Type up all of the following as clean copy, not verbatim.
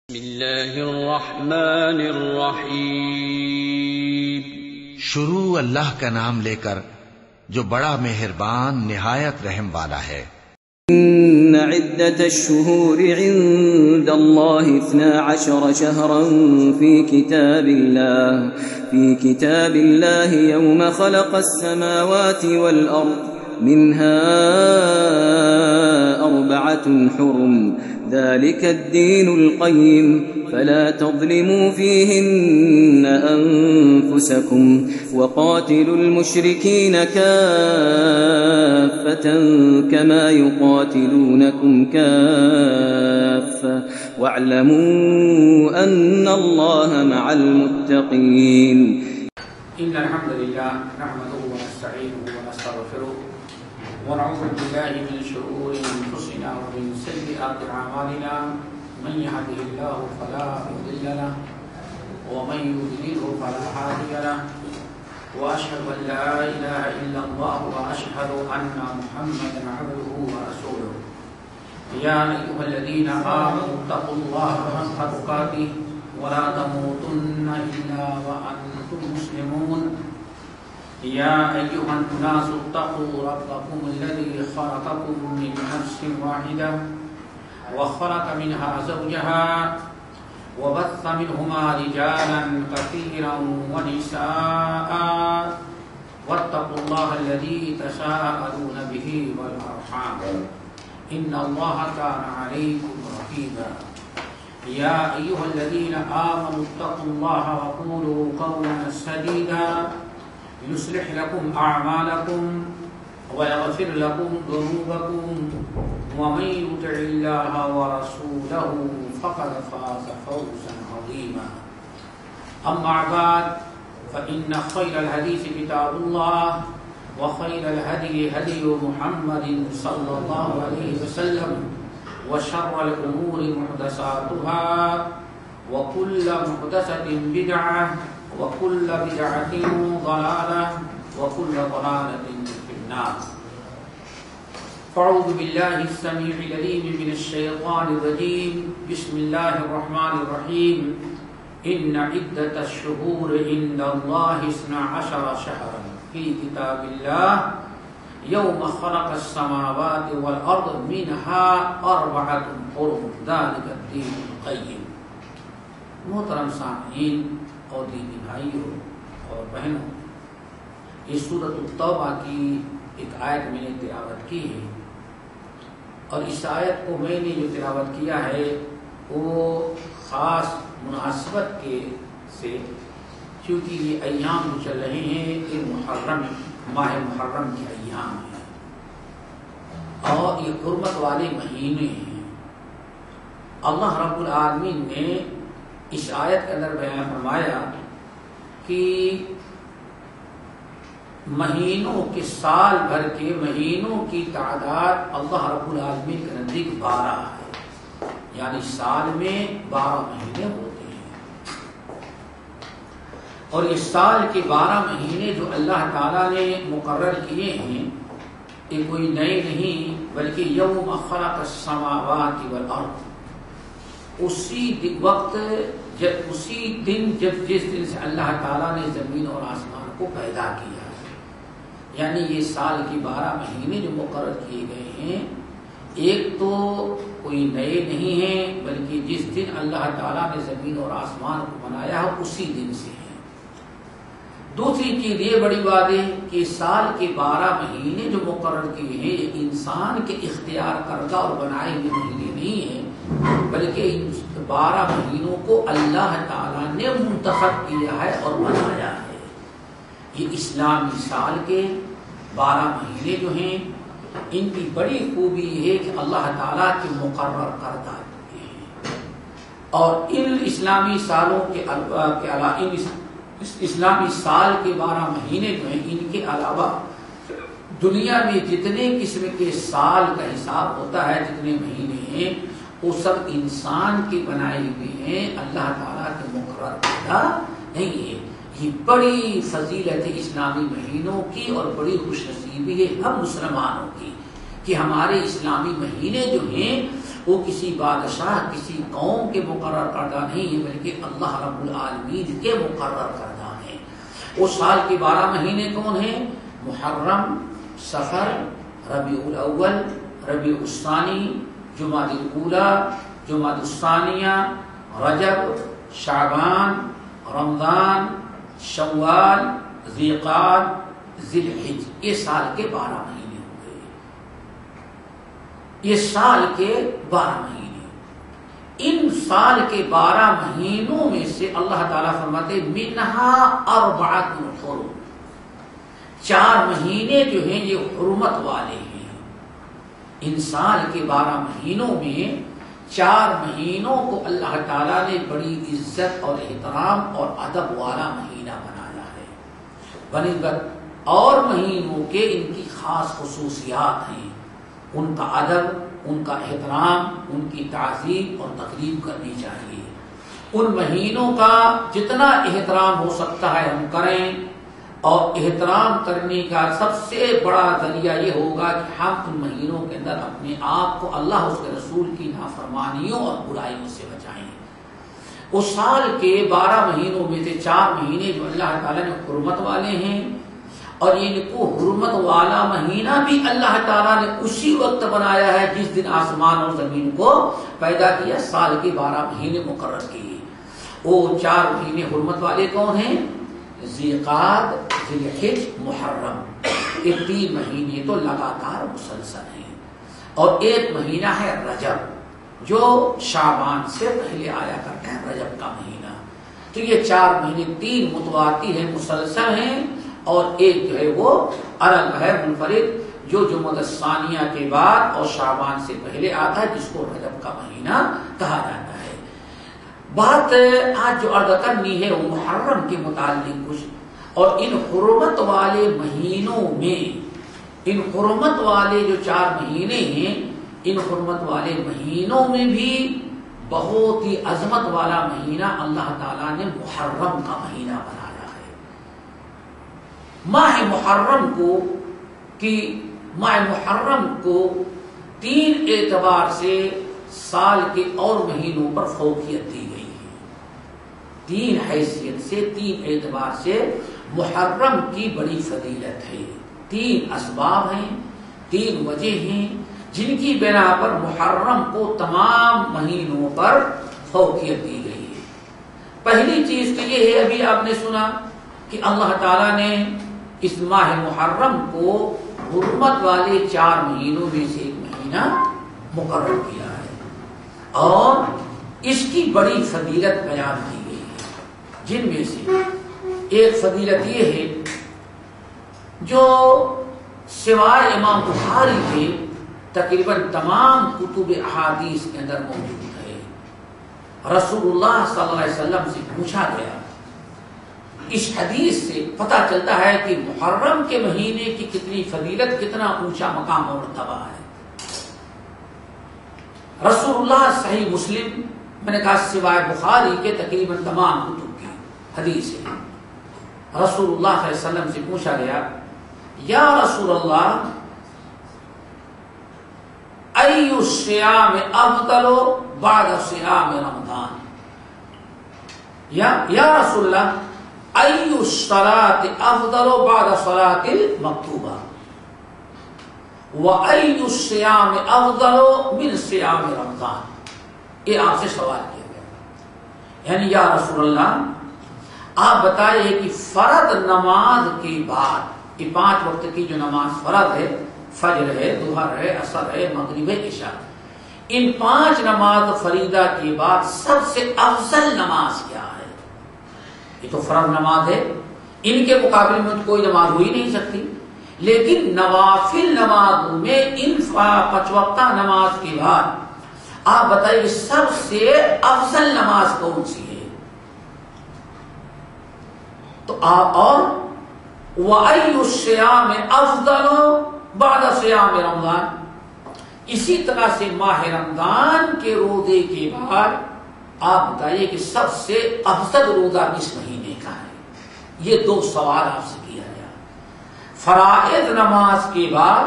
بسم اللہ الرحمن الرحیم۔ شروع اللہ کا نام لے کر جو بڑا مہربان نہایت رحم والا ہے۔ إن عدة الشهور عند الله 12 شهرا في كتاب الله يوم خلق السماوات والأرض منها 4 حرم ذلك الدين القيم فلا تظلموا فيهن أنفسكم وقاتلوا المشركين كافة كما يقاتلونكم كافة واعلموا أن الله مع المتقين إن الحمد لله نحمده ونستعينه ونستغفره ونعوذ بالله من شرور أنفسنا ومن سيئات أعمالنا من يهده الله فلا مضل له ومن يضلل فلا هادي له وأشهد أن لا إله إلا الله وأشهد أن محمدا عبده ورسوله يا أيها الذين آمنوا اتقوا الله حق تقاته ولا تموتن إلا وأنتم مسلمون يا أيها الناس اتقوا ربكم الذي خلقكم من نفس واحدة وخلق منها زوجها وبث منهما رجالا كثيرا ونساء واتقوا الله الذي تساءلون به والأرحام إن الله كان عليكم رقيبا يا أيها الذين آمنوا اتقوا الله وقولوا قولا سديدا يصلح لكم أعمالكم ويغفر لكم ذنوبكم ومن يطع الله ورسوله فقد فاز فوزا عظيما أما بعد فإن خير الحديث كتاب الله وخير الهدي هدي محمد صلى الله عليه وسلم وشر الأمور محدثاتها وكل محدثة بدعة وكل بدعة ضلالة وكل ضلالة في النار فأعوذ بالله السميع العليم من الشيطان الرجيم بسم الله الرحمن الرحيم إن عدة الشهور عند الله 12 شهرا في كتاب الله يوم خلق السماوات والأرض منها 4 حرم ذلك الدين القيم۔ محترم سامعین اور دینی بھائیوں اور بہنوں، یہ سورۃ التوبہ کی ایک آیت میں نے تلاوت کی ہے، اور اس آیت کو میں نے جو تلاوت کیا ہے وہ خاص مناسبت کے سے، کیونکہ یہ ایام جو چل رہے ہیں یہ ماہ محرم کے ایام ہیں اور یہ حرمت والے مہینے ہیں۔ اللہ رب العالمین نے اس آیت کے اندر بیان فرمایا کہ مہینوں کے سال بھر کے مہینوں کی تعداد اللہ رب العالمین کے نزدیک 12 ہے، یعنی سال میں 12 مہینے ہوتے ہیں، اور اس سال کے 12 مہینے جو اللہ تعالیٰ نے مقرر کیے ہیں یہ کوئی نئے نہیں بلکہ یوم خلق السماوات والارض، اسی دن جس دن سے اللہ تعالیٰ نے زمین اور آسمان کو پیدا کیا، یعنی یہ سال کی 12 مہینے جو مقرر کیے گئے ہیں ایک تو کوئی نئے نہیں ہیں بلکہ جس دن اللہ تعالیٰ نے زمین اور آسمان کو بنایا ہے اسی دن سے ہے۔ دوسری چیز یہ بڑی بات ہے کہ سال کے 12 مہینے جو مقرر کیے ہیں یہ انسان کے اختیار کردہ اور بنائے ہوئے مہینے نہیں ہیں، بلکہ ان 12 مہینوں کو اللہ تعالیٰ نے منتخب کیا ہے اور بنایا ہے۔ یہ اسلامی سال کے 12 مہینے جو ہیں ان کی بڑی خوبی ہے کہ اللہ تعالیٰ کے مقرر کردہ ہیں، اور ان اسلامی سالوں کے علاوہ اسلامی سال کے 12 مہینے جو ہیں ان کے علاوہ دنیا میں جتنے قسم کے سال کا حساب ہوتا ہے، جتنے مہینے ہیں وہ سب انسان کی بنائی ہوئی ہیں، اللہ تعالیٰ کے مقرر کردہ نہیں ہے۔ یہ بڑی فضیلت ہے اسلامی مہینوں کی اور بڑی خوش نصیبی ہے ہم مسلمانوں کی کہ ہمارے اسلامی مہینے جو ہیں وہ کسی بادشاہ کسی قوم کے مقرر کردہ نہیں ہے، بلکہ اللہ رب العالمین کے مقرر کردہ ہیں۔ وہ سال کے 12 مہینے کون ہیں؟ محرم، صفر، ربیع الاول، ربیع الثانی، جمادی الاولی، جمادی الثانیہ، رجب، شعبان، رمضان، شوال، ذی القعدہ، ذی الحجہ۔ یہ سال کے 12 مہینے ہو گئے، یہ سال کے 12 مہینے۔ ان سال کے 12 مہینوں میں سے اللہ تعالیٰ فرماتے منہا اربعۃ حرم، 4 مہینے جو ہیں یہ حرمت والے ہیں۔ ان سال کے 12 مہینوں میں 4 مہینوں کو اللہ تعالیٰ نے بڑی عزت اور احترام اور ادب والا مہینہ بنایا ہے، بنسبت اور مہینوں کے ان کی خاص خصوصیات ہیں، ان کا ادب، ان کا احترام، ان کی تعظیم اور تقریب کرنی چاہیے۔ ان مہینوں کا جتنا احترام ہو سکتا ہے ہم کریں، اور احترام کرنے کا سب سے بڑا ذریعہ یہ ہوگا کہ ہم ان مہینوں کے اندر اپنے آپ کو اللہ اس کے رسول کی نافرمانیوں اور برائیوں سے بچائیں۔ اس سال کے 12 مہینوں میں سے 4 مہینے جو اللہ تعالیٰ نے حرمت والے ہیں، اور ان کو حرمت والا مہینہ بھی اللہ تعالیٰ نے اسی وقت بنایا ہے جس دن آسمان اور زمین کو پیدا کیا، سال کے 12 مہینے مقرر کیے۔ وہ 4 مہینے حرمت والے کون ہیں؟ ذی القعدہ، ذی الحجہ، محرم۔ یہ 3 مہینے تو لگاتار مسلسل ہیں، اور ایک مہینہ ہے رجب جو شعبان سے پہلے آیا کرتا ہے، رجب کا مہینہ۔ تو یہ 4 مہینے 3 متواتر ہیں، مسلسل ہیں، اور ایک جو ہے وہ الگ ہے، منفرد، جو جمادی الثانیہ کے بعد اور شعبان سے پہلے آتا ہے، جس کو رجب کا مہینہ کہا جاتا ہے۔ بات آج جو عرض کرنی ہے وہ محرم کے متعلق کچھ، اور ان حرمت والے مہینوں میں، ان حرمت والے جو 4 مہینے ہیں، ان حرمت والے مہینوں میں بھی بہت ہی عظمت والا مہینہ اللہ تعالیٰ نے محرم کا مہینہ بنایا ہے۔ ماہ محرم کو 3 اعتبار سے سال کے اور مہینوں پر فوقیت دی گئی ہے۔ 3 حیثیت سے، 3 اعتبار سے محرم کی بڑی فضیلت ہے۔ 3 اسباب ہیں، 3 وجہ ہیں جن کی بنا پر محرم کو تمام مہینوں پر فوقیت دی گئی ہے۔ پہلی چیز تو یہ ہے، ابھی آپ نے سنا کہ اللہ تعالیٰ نے اس ماہ محرم کو حرمت والے 4 مہینوں میں سے ایک مہینہ مقرر کیا ہے، اور اس کی بڑی فضیلت بیان کی گئی ہے، جن میں سے ایک فضیلت یہ ہے جو سوائے امام بخاری کے تقریباً تمام کتب احادیث کے اندر موجود ہے۔ رسول اللہ صلی اللہ علیہ وسلم سے پوچھا گیا، اس حدیث سے پتہ چلتا ہے کہ محرم کے مہینے کی کتنی فضیلت، کتنا اونچا مقام اور مرتبہ ہے۔ رسول اللہ صحیح مسلم، میں نے کہا سوائے بخاری کے تقریباً تمام کتب کی حدیث ہے۔ رسول اللہ صلی اللہ علیہ وسلم سے پوچھا گیا، یا رسول اللہ ای الصیام افضل بعد صیام رمضان، یا رسول اللہ ای الصلاۃ افضل بعد صلاۃ المکتوبہ وَأَيُّ الصِّيَامِ أَفْضَلُ مِنْ صِيَامِ رمضان۔ یہ آپ سے سوال کیا گیا، یعنی یا رسول اللہ آپ بتائیے کہ فرض نماز کے بعد، یہ 5 وقت کی جو نماز فرض ہے، فجر ہے، ظہر ہے، عصر ہے، مغرب ہے، عشاء، ان 5 نماز فریضہ کے بعد سب سے افضل نماز کیا ہے؟ یہ تو فرض نماز ہے، ان کے مقابلے میں کوئی نماز ہو ہی نہیں سکتی، لیکن نوافل نمازوں میں ان 5 وقتہ نماز کے بعد آپ بتائیے سب سے افضل نماز کون سی ہے؟ تو آپ اور وَأَيُّ الصِّيَامِ أَفْضَلُ بَعْدَ صِيَامِ رمضان، اسی طرح سے ماہ رمضان کے روزے کے بعد آپ بتائیے کہ سب سے افضل روزہ کس مہینے کا ہے؟ یہ 2 سوال آپ سے کیا گیا۔ فرائض نماز کے بعد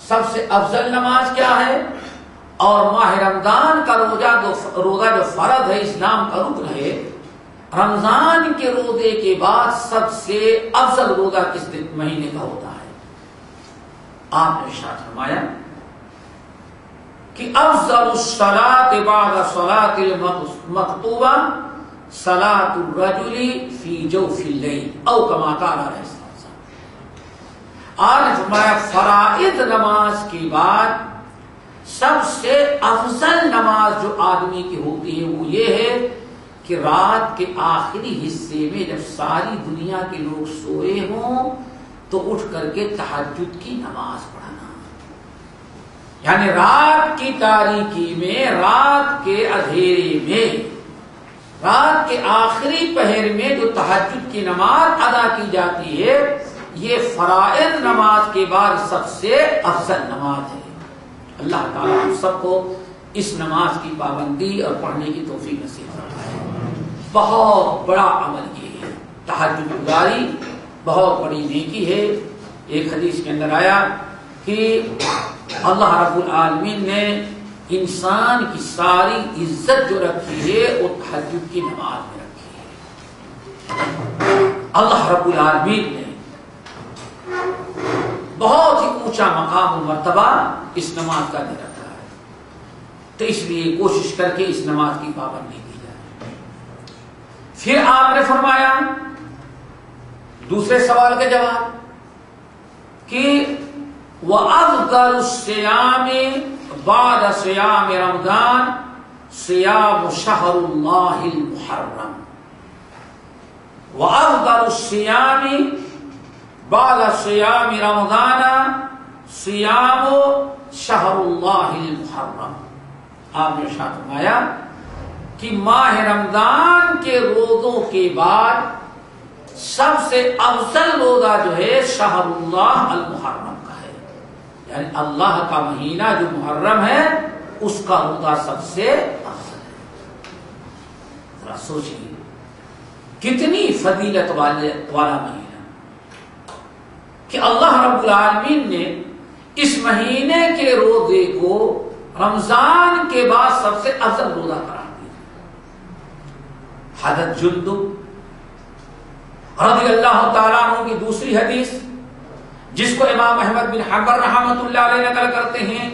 سب سے افضل نماز کیا ہے، اور ماہ رمضان کا روزہ جو فرض ہے، اسلام کا رکن ہے، رمضان کے روزے کے بعد سب سے افضل روزہ کس مہینے کا ہوتا ہے؟ آپ نے ارشاد فرمایا کہ افضل الصلاۃ بعد صلاۃ المکتوبہ صلاۃ الرجل فی جوف اللیل او کما قال علیہ السلام۔ آپ نے فرمایا فرائض نماز کے بعد سب سے افضل نماز جو آدمی کی ہوتی ہے وہ یہ ہے کہ رات کے آخری حصے میں جب ساری دنیا کے لوگ سوئے ہوں تو اٹھ کر کے تہجد کی نماز پڑھنا، یعنی رات کی تاریکی میں، رات کے اندھیرے میں، رات کے آخری پہر میں جو تہجد کی نماز ادا کی جاتی ہے، یہ فرائض نماز کے بعد سب سے افضل نماز ہے۔ اللہ تعالیٰ ہم سب کو اس نماز کی پابندی اور پڑھنے کی توفیق نصیب فرمائے۔ بہت بڑا عمل یہ ہے، تہجد گزاری بہت بڑی نیکی ہے۔ ایک حدیث کے اندر آیا کہ اللہ رب العالمین نے انسان کی ساری عزت جو رکھی ہے وہ تہجد کی نماز میں رکھی ہے۔ اللہ رب العالمین نے بہت ہی اونچا مقام و مرتبہ اس نماز کا دے رکھا ہے، تو اس لیے کوشش کر کے اس نماز کی پابندی کی جائے۔ پھر آپ نے فرمایا دوسرے سوال کا جواب کہ وَأَفْضَلُ الصِّيَامِ بَعْدَ صِيَامِ رَمَضَانَ صِيَامُ شَهْرُ اللَّهِ الْمُحَرَّمِ۔ وَأَفْضَلُ الصِّيَامِ بعد صيام رمضان صيام شهر الله المحرم۔ آپ نے ارشاد فرمایا کہ ماہ رمضان کے روزوں کے بعد سب سے افضل روزہ جو ہے شہر اللہ المحرم کا ہے، یعنی اللہ کا مہینہ جو محرم ہے اس کا روزہ سب سے افضل ہے۔ ذرا سوچیے کتنی فضیلت والا مہینہ کہ اللہ رب العالمین نے اس مہینے کے روزے کو رمضان کے بعد سب سے افضل روزہ قرار دیا۔ حضرت جندب رضی اللہ تعالیٰ عنہ کی دوسری حدیث جس کو امام احمد بن حنبل رحمۃ اللہ علیہ نقل کرتے ہیں،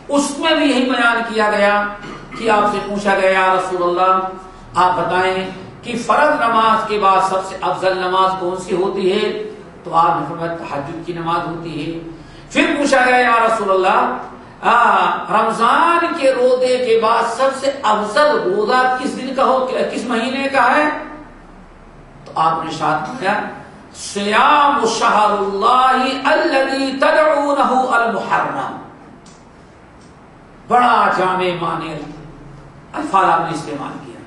اس میں بھی یہی بیان کیا گیا کہ آپ سے پوچھا گیا یا رسول اللہ آپ بتائیں کہ فرض نماز کے بعد سب سے افضل نماز کون سی ہوتی ہے؟ تو آپ نے فرمایا تہجد کی نماز ہوتی ہے۔ پھر پوچھا گیا یا رسول اللہ رمضان کے روزے کے بعد سب سے افضل روزہ کس دن کا ہو، کس مہینے کا ہے؟ تو آپ نے ارشاد کیا صیام شہر اللہ الذی تدعونہ المحرم۔ بڑا جامع معنی الفاظ آپ نے استعمال کیا۔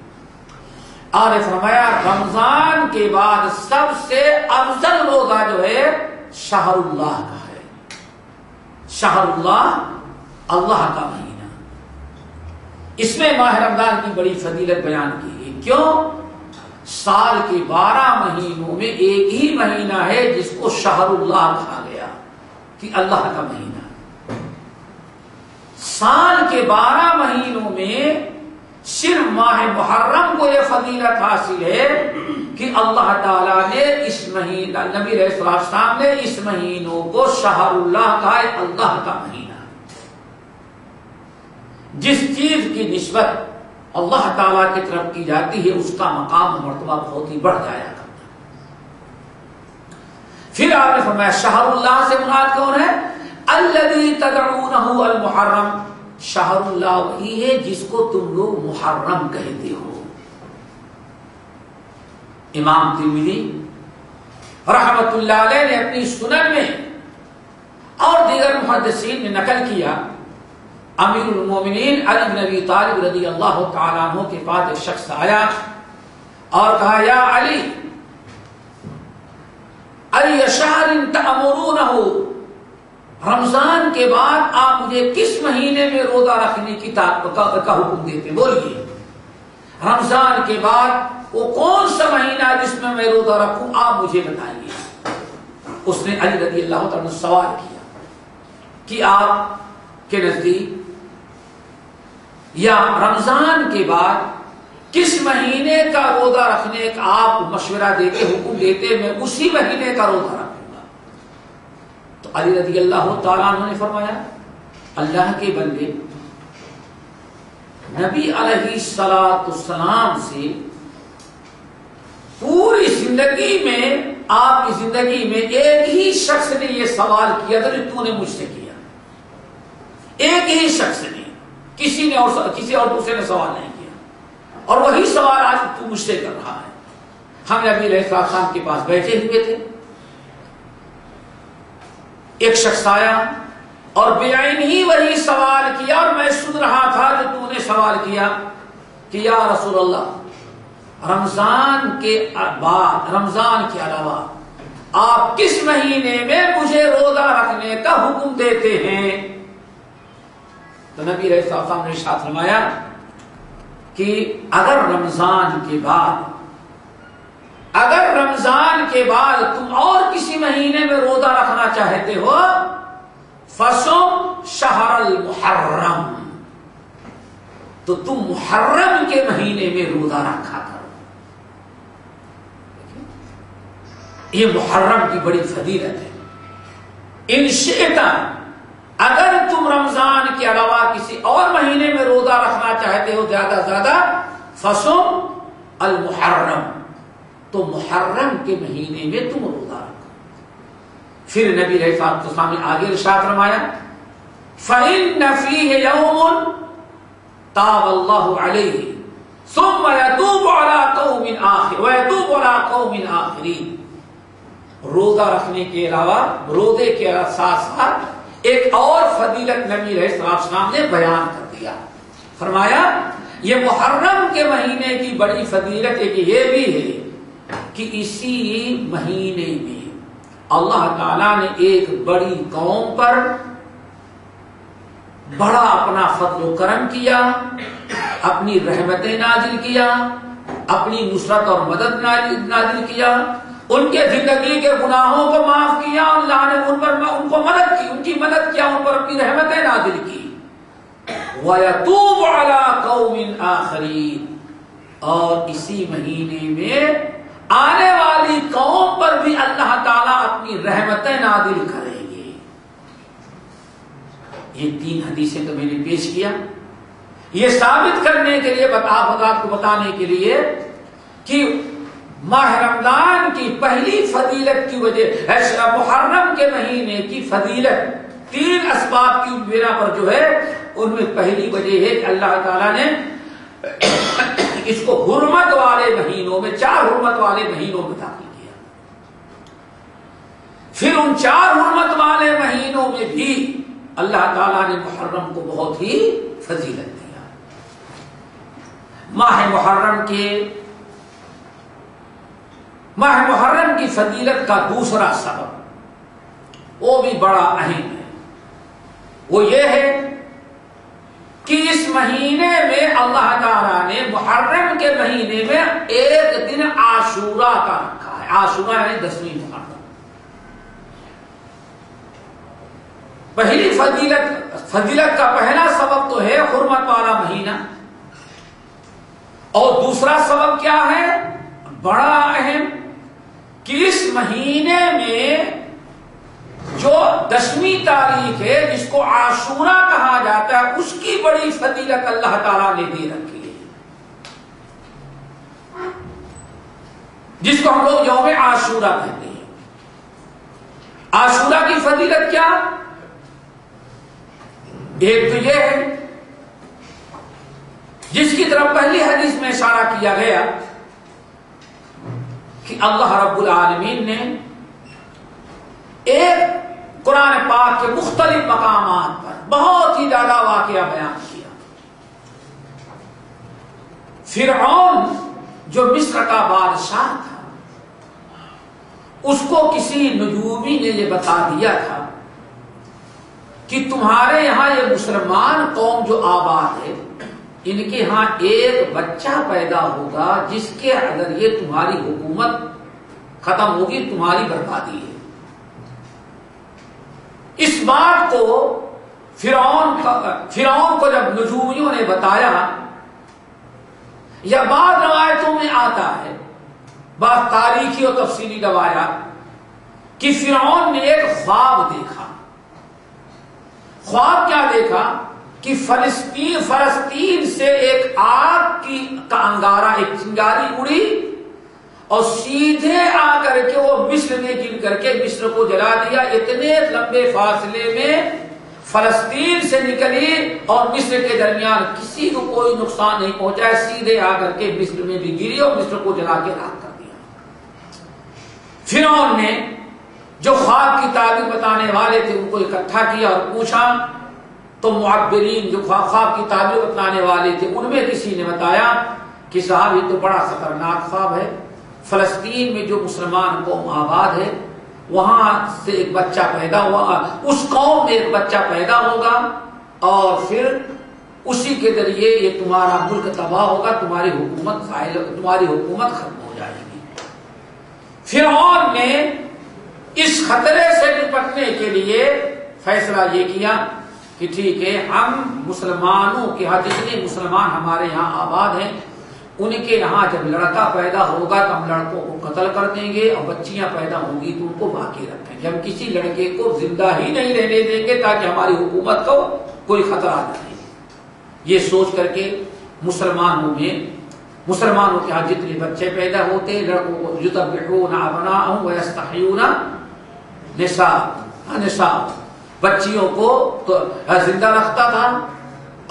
آپ نے فرمایا رمضان کے بعد سب سے افضل روزہ جو ہے شہر اللہ کا ہے۔ شہر اللہ، اللہ کا مہینہ، اس میں ماہ رمضان کی بڑی فضیلت بیان کی ہے۔ کیوں؟ سال کے 12 مہینوں میں ایک ہی مہینہ ہے جس کو شہر اللہ کہا گیا کہ اللہ کا مہینہ۔ سال کے 12 مہینوں میں صرف ماہ محرم کو یہ فضیلت حاصل ہے کہ اللہ تعالیٰ نے اس مہینہ، نبی علیہ السلام نے اس مہینوں کو شہر اللہ کا ہے، اللہ کا مہینہ۔ جس چیز کی نسبت اللہ تعالیٰ کی طرف کی جاتی ہے اس کا مقام و مرتبہ بہت ہی بڑھ جایا کرتا ہے۔ پھر آپ نے فرمایا شہر اللہ سے مراد کون ہے؟ الذی تدعونہ المحرم۔ شہر اللہ وہی ہے جس کو تم لوگ محرم کہتے ہو۔ امام ترمذی رحمت اللہ علیہ نے اپنی سنن میں اور دیگر محدثین نے نقل کیا، امیر المومنین علی بن ابی طالب رضی اللہ تعالیٰ عنہ کے پاس ایک شخص آیا اور کہا یا علی ای شہر تأمرونہ، رمضان کے بعد آپ مجھے کس مہینے میں روزہ رکھنے کی کا حکم دیتے؟ بولیے رمضان کے بعد وہ کون سا مہینہ جس میں میں روزہ رکھوں، آپ مجھے بتائیے۔ اس نے علی رضی اللہ تعالیٰ نے سوال کیا کہ آپ کے نزدیک یا رمضان کے بعد کس مہینے کا روزہ رکھنے کا آپ مشورہ دیتے، حکم دیتے، میں اسی مہینے کا روزہ رکھوں گا. تو علی رضی اللہ تعالیٰ عنہ نے فرمایا اللہ کے بندے، نبی علیہ السلام سے پوری زندگی میں، آپ کی زندگی میں ایک ہی شخص نے یہ سوال کیا تھا جو تو نے مجھ سے کیا. ایک ہی شخص نے، کسی اور دوسرے نے سوال نہیں کیا، اور وہی سوال آج تو مجھ سے کر رہا ہے. ہم نبی علیہ السلام کے پاس بیٹھے ہوئے تھے، ایک شخص آیا اور بعین ہی وہی سوال کیا، اور میں سن رہا تھا جو تو نے سوال کیا کہ یا رسول اللہ، رمضان کے بعد، رمضان کے علاوہ آپ کس مہینے میں مجھے روزہ رکھنے کا حکم دیتے ہیں؟ تو نبی علیہ السلام نے ارشاد فرمایا کہ اگر رمضان کے بعد تم اور کسی مہینے میں روزہ رکھنا چاہتے ہو فصم شہر المحرم، تو تم محرم کے مہینے میں روزہ رکھا کرو. یہ محرم کی بڑی فضیلت ہے. ان شئت، اگر تم رمضان کے علاوہ کسی اور مہینے میں روزہ رکھنا چاہتے ہو زیادہ زیادہ، فصم المحرم، تو محرم کے مہینے میں تم روزہ رکھو. پھر نبی علیہ السلام نے آگے ارشاد فرمایا فَإِنَّ فِيهِ يَوْمٌ تَابَ اللَّهُ عَلَيْهِ ثُمَّ يَتُوبُ عَلَىٰ قَوْمٍ آخِرِينَ وَيَتُوبُ عَلَىٰ قَوْمٍ آخِرِينَ. روزہ رکھنے کے علاوہ، روزے کے ساتھ ساتھ ایک اور فضیلت نبی علیہ السلام نے بیان کر دیا. فرمایا یہ محرم کے مہینے کی بڑی فضیلت ایک یہ بھی ہے کہ اسی مہینے میں اللہ تعالیٰ نے ایک بڑی قوم پر بڑا اپنا فضل و کرم کیا، اپنی رحمتیں نازل کیا، اپنی نصرت اور مدد نازل کیا، ان کے زندگی کے گناہوں کو معاف کیا، اللہ نے ان کو مدد کی، ان کی مدد کیا، ان پر اپنی رحمتیں نازل کی. وَيَتُوبُ عَلَىٰ قَوْمٍ آخَرِينَ، اور اسی مہینے میں آنے والی قوم پر بھی اللہ تعالیٰ اپنی رحمتیں نازل کریں گے. یہ 3 حدیثیں تو میں نے پیش کیا، یہ ثابت کرنے کے لیے، آپ کو بتانے کے لیے کہ ماہ رمضان کی پہلی فضیلت کی وجہ، محرم کے مہینے کی فضیلت 3 اسباب کی بنا پر جو ہے، ان میں پہلی وجہ ہے کہ اللہ تعالیٰ نے اس کو حرمت والے مہینوں میں، 4 حرمت والے مہینوں میں داخل کیا. پھر ان 4 حرمت والے مہینوں میں بھی اللہ تعالیٰ نے محرم کو بہت ہی فضیلت دیا. ماہ محرم کی فضیلت کا دوسرا سبب وہ بھی بڑا اہم ہے، وہ یہ ہے کہ اس مہینے میں اللہ تعالیٰ نے محرم کے مہینے میں ایک دن عاشورہ کا رکھا ہے. عاشورہ یعنی 10ویں محرم. پہلی فضیلت کا پہلا سبب تو ہے حرمت والا مہینہ، اور دوسرا سبب کیا ہے بڑا اہم، کہ اس مہینے میں جو 10ویں تاریخ ہے جس کو عاشورہ کہا جاتا ہے، اس کی بڑی فضیلت اللہ تعالیٰ نے دے رکھی ہے، جس کو ہم لوگ یوم عاشورہ کہتے ہیں. عاشورہ کی فضیلت کیا؟ ایک تو یہ ہے جس کی طرف پہلی حدیث میں اشارہ کیا گیا کہ اللہ رب العالمین نے ایک قرآن پاک کے مختلف مقامات پر بہت ہی زیادہ واقعہ بیان کیا. فرعون جو مصر کا بادشاہ تھا، اس کو کسی نجومی نے یہ بتا دیا تھا کہ تمہارے یہاں یہ مسلمان قوم جو آباد ہے، ان کے ہاں ایک بچہ پیدا ہوگا جس کے ذریعے تمہاری حکومت ختم ہوگی، تمہاری بربادی ہے. اس بات کو فرعون کو جب نجومیوں نے بتایا، یا بعض روایتوں میں آتا ہے، بعض تاریخی اور تفصیلی روایات، کہ فرعون نے ایک خواب دیکھا۔ خواب کیا دیکھا؟ کہ فلسطین سے ایک آگ کا انگارہ، ایک چنگاری اڑی اور سیدھے آ کر کے وہ مصر میں گر کر کے مصر کو جلا دیا۔ اتنے لمبے فاصلے میں فلسطین سے نکلی اور مصر کے درمیان کسی کو کوئی نقصان نہیں پہنچا، سیدھے آ کر کے مصر میں بھی گری اور مصر کو جلا کے راکھ کر دیا۔ فرعون نے جو خواب کی تعبیر بتانے والے تھے ان کو اکٹھا کیا اور پوچھا، تو معبرین جو خواب کی تعبیر بتانے والے تھے ان میں کسی نے بتایا کہ صاحب یہ تو بڑا خطرناک خواب ہے، فلسطین میں جو مسلمان قوم آباد ہے وہاں سے ایک بچہ پیدا ہوا، اس قوم میں ایک بچہ پیدا ہوگا اور پھر اسی کے ذریعے یہ تمہارا ملک تباہ ہوگا، تمہاری حکومت ختم ہو جائے گی۔ فرعون نے اس خطرے سے نپٹنے کے لیے فیصلہ یہ کیا کہ ٹھیک ہے، ہم مسلمانوں کے ہاں جتنے مسلمان ہمارے یہاں آباد ہیں ان کے یہاں جب لڑکا پیدا ہوگا تو ہم لڑکوں کو قتل کر دیں گے اور بچیاں پیدا ہوں گی تو ان کو باقی رکھیں گے، ہم کسی لڑکے کو زندہ ہی نہیں رہنے دیں گے تاکہ ہماری حکومت کو کوئی خطرہ نہیں۔ یہ سوچ کر کے مسلمانوں کے ہاں جتنے بچے پیدا ہوتے لڑکوں کو یذبحون ابناءهم ویستحیون نساءهم، بچیوں کو تو زندہ رکھتا تھا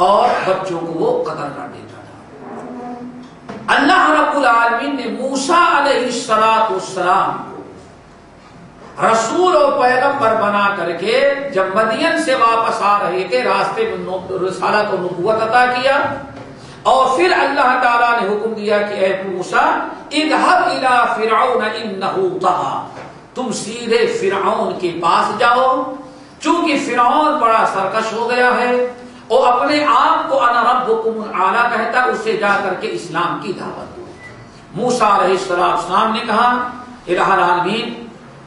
اور بچوں کو وہ قتل کر دیتا تھا۔ اللہ رب العالمین نے موسیٰ علیہ السلام کو رسول و پیغمبر بنا کر کے جب مدین سے واپس آ رہے تھے راستے میں رسالت و نبوت عطا کیا، اور پھر اللہ تعالیٰ نے حکم دیا کہ اے موسیٰ اذهب الى فرعون انه طغى، تم سیدھے فرعون کے پاس جاؤ، چونکہ فرعون بڑا سرکش ہو گیا ہے اور اپنے آپ کو انا ربکم الاعلی کہتا، اسے جا کر کے اسلام کی دعوت دو۔ موسیٰ علیہ السلام نے کہا الہ العالمین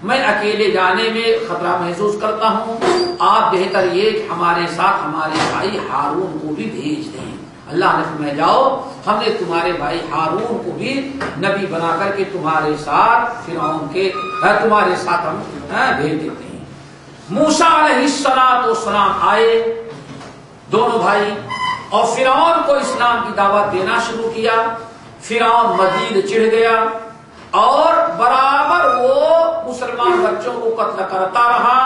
میں اکیلے جانے میں خطرہ محسوس کرتا ہوں، آپ بہتر یہ کہ ہمارے ساتھ ہمارے بھائی ہارون کو بھی بھیج دیں۔ اللہ نے فرمایا جاؤ، ہم نے تمہارے بھائی ہارون کو بھی نبی بنا کر کے تمہارے ساتھ ہم بھیج دیتے ہیں۔ موسیٰ علیہ السلام آئے دونوں بھائی اور فرعون کو اسلام کی دعوت دینا شروع کیا۔ فرعون مزید چڑھ گیا اور برابر وہ مسلمان بچوں کو قتل کرتا رہا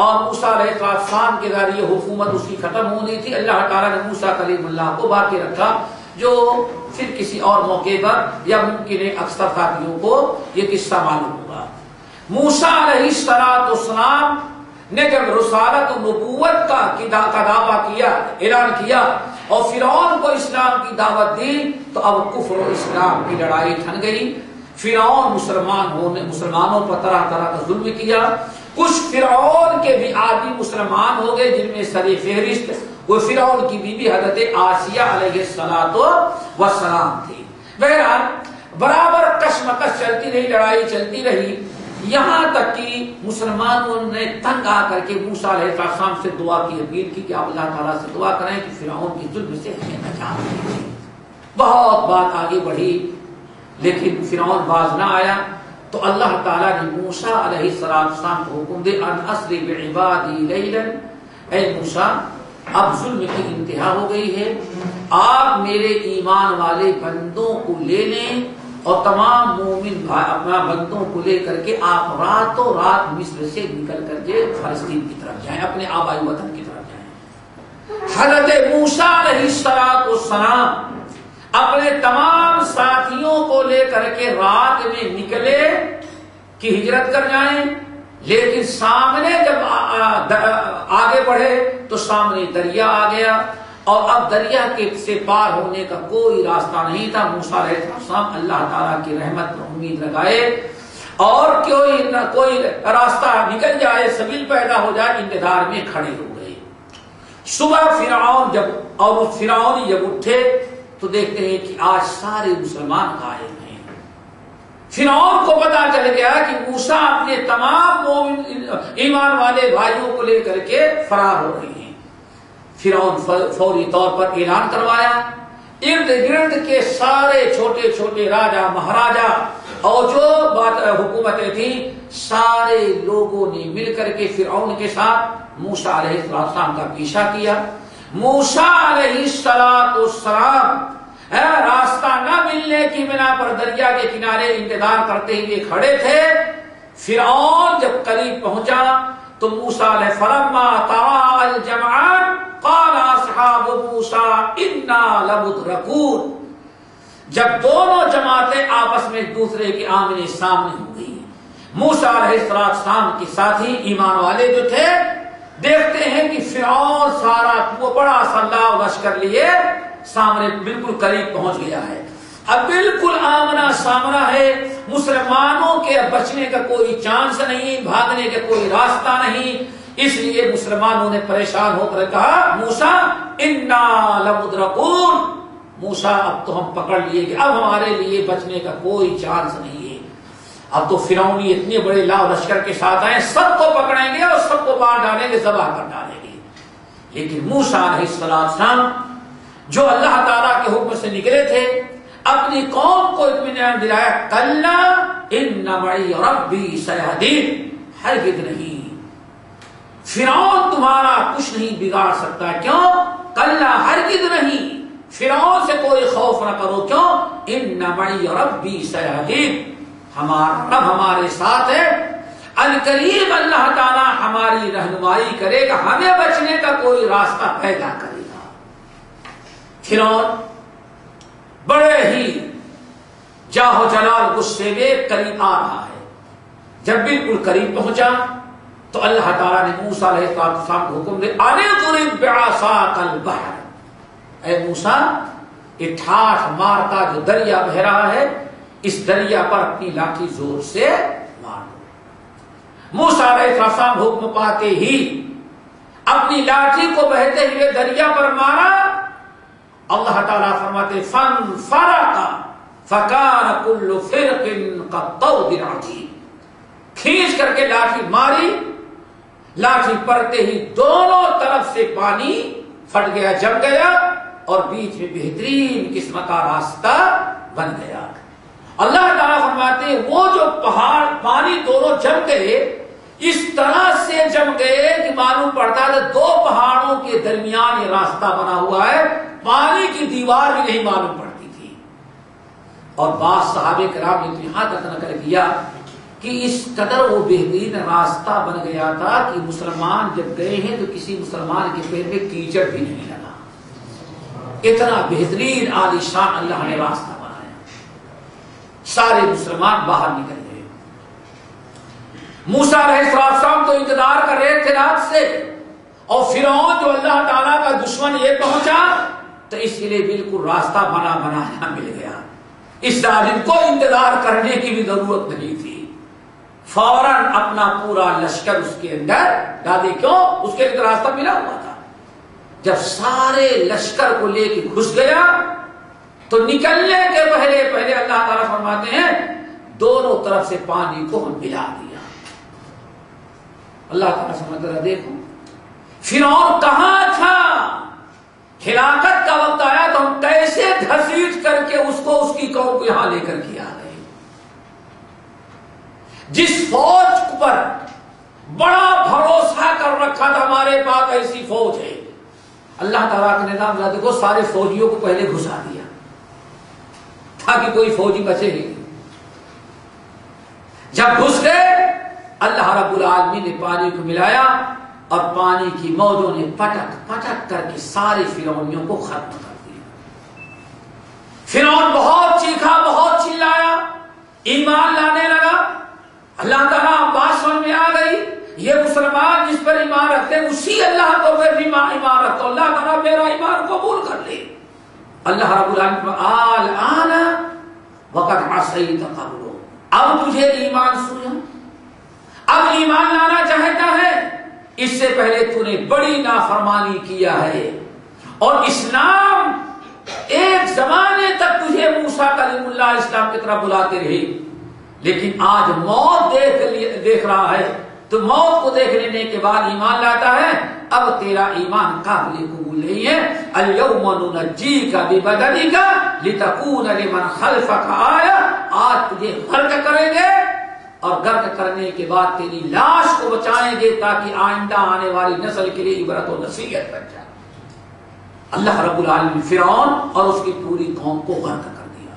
اور موسیٰ علیہ السلام کے ذریعے حکومت اس کی ختم ہونی تھی۔ اللہ تعالیٰ نے موسیٰ کلیم اللہ کو باقی رکھا، جو پھر کسی اور موقع پر یا ممکن ہے اکثر ساتھیوں کو یہ قصہ معلوم ہوگا۔ موسیٰ علیہ السلام نے جب رسالت و نبوت کا دعویٰ کیا، اعلان کیا اور فرعون کو اسلام کی دعوت دی تو اب کفر و اسلام کی لڑائی ٹھن گئی۔ فرعون مسلمانوں پر طرح طرح کا ظلم کیا، کچھ فرعون کے بھی عادی مسلمان ہو گئے جن میں سر فہرست وہ فرعون کی بیوی حضرت آسیہ علیہ السلام تھی۔ بہرحال برابر کشمکش چلتی رہی، لڑائی چلتی رہی، یہاں تک کہ مسلمانوں نے تنگ آ کر کے موسیٰ علیہ السلام سے دعا کی اپیل کی کہ آپ اللہ تعالیٰ سے دعا کریں کہ فرعون کے ظلم سے ہمیں نجات دے۔ بہت بات آگے بڑھی لیکن فرعون باز نہ آیا تو اللہ تعالیٰ نے موسیٰ علیہ السلام کو حکم دے ان اسری بعبادی لیلا، اے موسیٰ اب ظلم کی انتہا ہو گئی ہے، آپ میرے ایمان والے بندوں کو لے لیں اور تمام مومن اپنا بندوں کو لے کر کے آپ راتوں رات مصر سے نکل کر کے فلسطین کی طرف جائیں، اپنے آبائی وطن کی طرف جائیں۔ حضرت موسیٰ علیہ السلام اپنے تمام ساتھیوں کو لے کر کے رات میں نکلے کہ ہجرت کر جائیں، لیکن سامنے جب آگے بڑھے تو سامنے دریا آ گیا اور اب دریا کے سے پار ہونے کا کوئی راستہ نہیں تھا۔ موسیٰ علیہ السلام اللہ تعالیٰ کی رحمت پر امید لگائے اور کوئی راستہ نکل جائے، سبیل پیدا ہو جائے، انتظار میں کھڑے ہو گئے۔ صبح فرعون جب اٹھے تو دیکھتے ہیں کہ آج سارے مسلمان غائب ہیں۔ فرعون کو پتا چل گیا کہ موسیٰ اپنے تمام مومن ایمان والے بھائیوں کو لے کر کے فرار ہو رہے ہیں۔ فرعون فوری طور پر اعلان کروایا. ارد گرد کے سارے چھوٹے چھوٹے راجا مہاراجا اور جو حکومتیں تھیں سارے لوگوں نے مل کر کے فرعون کے ساتھ موسیٰ علیہ السلام کا پیچھا کیا. موسیٰ علیہ السلام راستہ نہ ملنے کی بنا پر دریا کے کنارے انتظار کرتے ہوئے کھڑے تھے. فرعون جب قریب پہنچا تو موسیٰ علیہ فلما تراءى الجمعان قال اصحاب موسیٰ انا لمدرکون. جب دونوں جماعتیں آپس میں ایک دوسرے کے آمنے سامنے ہو گئی، موسیٰ علیہ السلام کے ساتھی ایمان والے جو تھے دیکھتے ہیں کہ فرعون سارا وہ بڑا سا لشکر لیے سامنے بالکل قریب پہنچ گیا ہے. اب بالکل آمنا سامنا ہے، مسلمانوں کے بچنے کا کوئی چانس نہیں، بھاگنے کا کوئی راستہ نہیں. اس لیے مسلمانوں نے پریشان ہو کر کہا موسیٰ انا لمدرکون، موسیٰ اب تو ہم پکڑ لیے کہ اب ہمارے لیے بچنے کا کوئی چانس نہیں ہے. اب تو فرعونی اتنے بڑے لشکر کے ساتھ آئے، سب کو پکڑیں گے اور سب کو مار ڈالیں گے، ذبح کر ڈالیں گے. لیکن موسیٰ علیہ السلام جو اللہ تعالیٰ کے حکم سے نکلے تھے اپنی قوم کو اطمینان دلایا، کلا ان معی ربی سیہدین، ہرگز نہیں فرعون تمہارا کچھ نہیں بگاڑ سکتا. کیوں؟ کلا ہرگز نہیں، فرعون سے کوئی خوف نہ کرو. کیوں؟ ان معی ربی سیہدین، ہمارا رب ہمارے ساتھ ہے، القریب اللہ تعالیٰ ہماری رہنمائی کرے گا، ہمیں بچنے کا کوئی راستہ پیدا کرے گا. فرعون بڑے ہی جاہو جلال غصے میں قریب آ رہا ہے. جب بالکل قریب پہنچا تو اللہ تعالیٰ نے موسیٰ علیہ السلام کو حکم دے اضرب بعصاک البحر، اے موسیٰ یہ ٹھاٹھ مارتا جو دریا بہ رہا ہے اس دریا پر اپنی لاٹھی زور سے مارو. موسیٰ علیہ السلام حکم پاتے ہی اپنی لاٹھی کو بہتے ہوئے دریا پر مارا. اللہ تعالیٰ فرماتے فانفلق فکان کل فرق کالطود العظیم، کھینچ کر کے لاٹھی ماری، لاٹھی پڑتے ہی دونوں طرف سے پانی پھٹ گیا، جم گیا اور بیچ میں بہترین قسم کا راستہ بن گیا. اللہ تعالیٰ فرماتے ہیں وہ جو پہاڑ پانی دونوں جم گئے اس طرح سے جم گئے کہ معلوم پڑتا ہے دو پہاڑوں کے درمیان یہ راستہ بنا ہوا ہے، پانی کی دیوار بھی نہیں معلوم پڑتی تھی. اور بعض صحابہ کرام نے یہاں تک نقل کیا کہ اس قدر وہ بہترین راستہ بن گیا تھا کہ مسلمان جب گئے ہیں تو کسی مسلمان کے پیر میں کیچڑ بھی نہیں لگا. اتنا بہترین عالیشان اللہ نے راستہ بنایا. سارے مسلمان باہر نکل گئے. موسیٰ علیہ السلام تو انتظار کر رہے تھے رات سے، اور فرعون جو اللہ تعالیٰ کا دشمن یہ پہنچا تو اس لیے بالکل راستہ بنایا مل گیا. اس ظالم کو انتظار کرنے کی بھی ضرورت نہیں تھی، فوراً اپنا پورا لشکر اس کے اندر ڈالے. کیوں؟ اس کے اندر راستہ ملا ہوا تھا. جب سارے لشکر کو لے کے گھس گیا تو نکلنے کے پہلے اللہ تعالیٰ فرماتے ہیں دونوں طرف سے پانی کو ہم ملا دیا. اللہ تعالیٰ سمجھ رہا دیکھو فرعون کہاں تھا، ہلاکت کا وقت آیا تو ہم کیسے گھسیٹ کر کے اس کی قوم کو یہاں لے کر کے آ گئے. جس فوج پر بڑا بھروسہ کر رکھا تھا ہمارے پاس ایسی فوج ہے، اللہ تعالیٰ کا نظام دیکھو سارے فوجیوں کو پہلے گھسا دیا تاکہ کوئی فوجی بچے ہی. جب گھس گئے اللہ رب العالمین نے پانی کو ملایا اور پانی کی موجوں نے پٹک پٹک کر کے سارے فرعونیوں کو ختم کر دیا. فرعون بہت چیخا، بہت چلایا، ایمان لانے لگا. اللہ تعالیٰ بات سمجھ میں آ گئی یہ مسلمان جس پر ایمان رکھتے ہیں اسی اللہ کو پھر بھی ایمان رکھتا، اللہ تعالیٰ میرا ایمان قبول کر لے. اللہ رب العالمین الآن وقد عصیت قبل، اب تجھے ایمان سنا، اب ایمان لانا چاہتا ہے، اس سے پہلے تو نے بڑی نافرمانی کیا ہے. اور اسلام ایک زمانے تک تجھے موسیٰ کلیم اللہ اسلام کی طرف بلاتے رہے، لیکن آج موت دیکھ رہا ہے تو موت کو دیکھ لینے کے بعد ایمان لاتا ہے، اب تیرا ایمان قابل قبول نہیں ہے۔ الیوم ننجیک ببدنک لتکون لمن خلفک آیہ، آج تجھے غرق کریں گے اور غرق کرنے کے بعد تیری لاش کو بچائیں گے تاکہ آئندہ آنے والی نسل کے لیے عبرت و نصیحت بن جائے۔ اللہ رب العالمین فرعون اور اس کی پوری قوم کو غرق کر دیا۔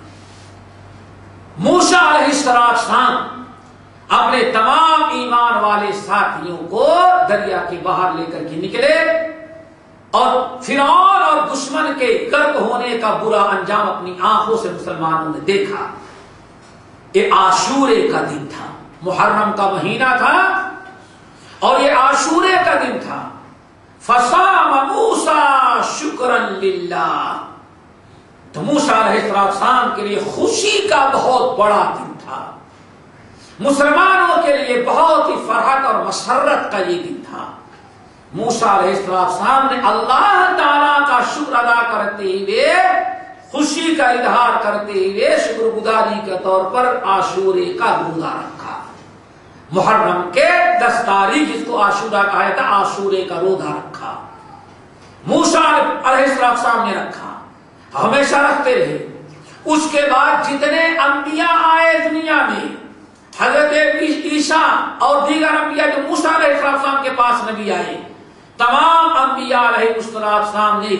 موسیٰ علیہ السلام اپنے تمام ایمان والے ساتھیوں کو دریا کے باہر لے کر کے نکلے اور فرعون اور دشمن کے غرق ہونے کا برا انجام اپنی آنکھوں سے مسلمانوں نے دیکھا۔ یہ عاشورے کا دن تھا، محرم کا مہینہ تھا اور یہ عاشورے کا دن تھا۔ فصام موسیٰ شکرا للہ، تو موسیٰ علیہ السلام کے لیے خوشی کا بہت بڑا دن تھا، مسلمانوں کے لیے بہت ہی فرحت اور مسرت کا یہ دن تھا۔ موسیٰ علیہ السلام نے اللہ تعالیٰ کا شکر ادا کرتے ہوئے، خوشی کا اظہار کرتے ہوئے، شکر گزاری کے طور پر عاشورے کا روزہ رکھا۔ محرم کے 10 تاریخ جس کو عاشورہ کہا جاتا، عاشورے کا روزہ رکھا۔ موسیٰ علیہ السلام نے رکھا، ہمیشہ رکھتے رہے۔ اس کے بعد جتنے انبیاء آئے دنیا میں، حضرت عیسیٰ اور دیگر انبیاء جو موسیٰ علیہ السلام کے پاس نبی آئے، تمام انبیاء علیہ السلام نے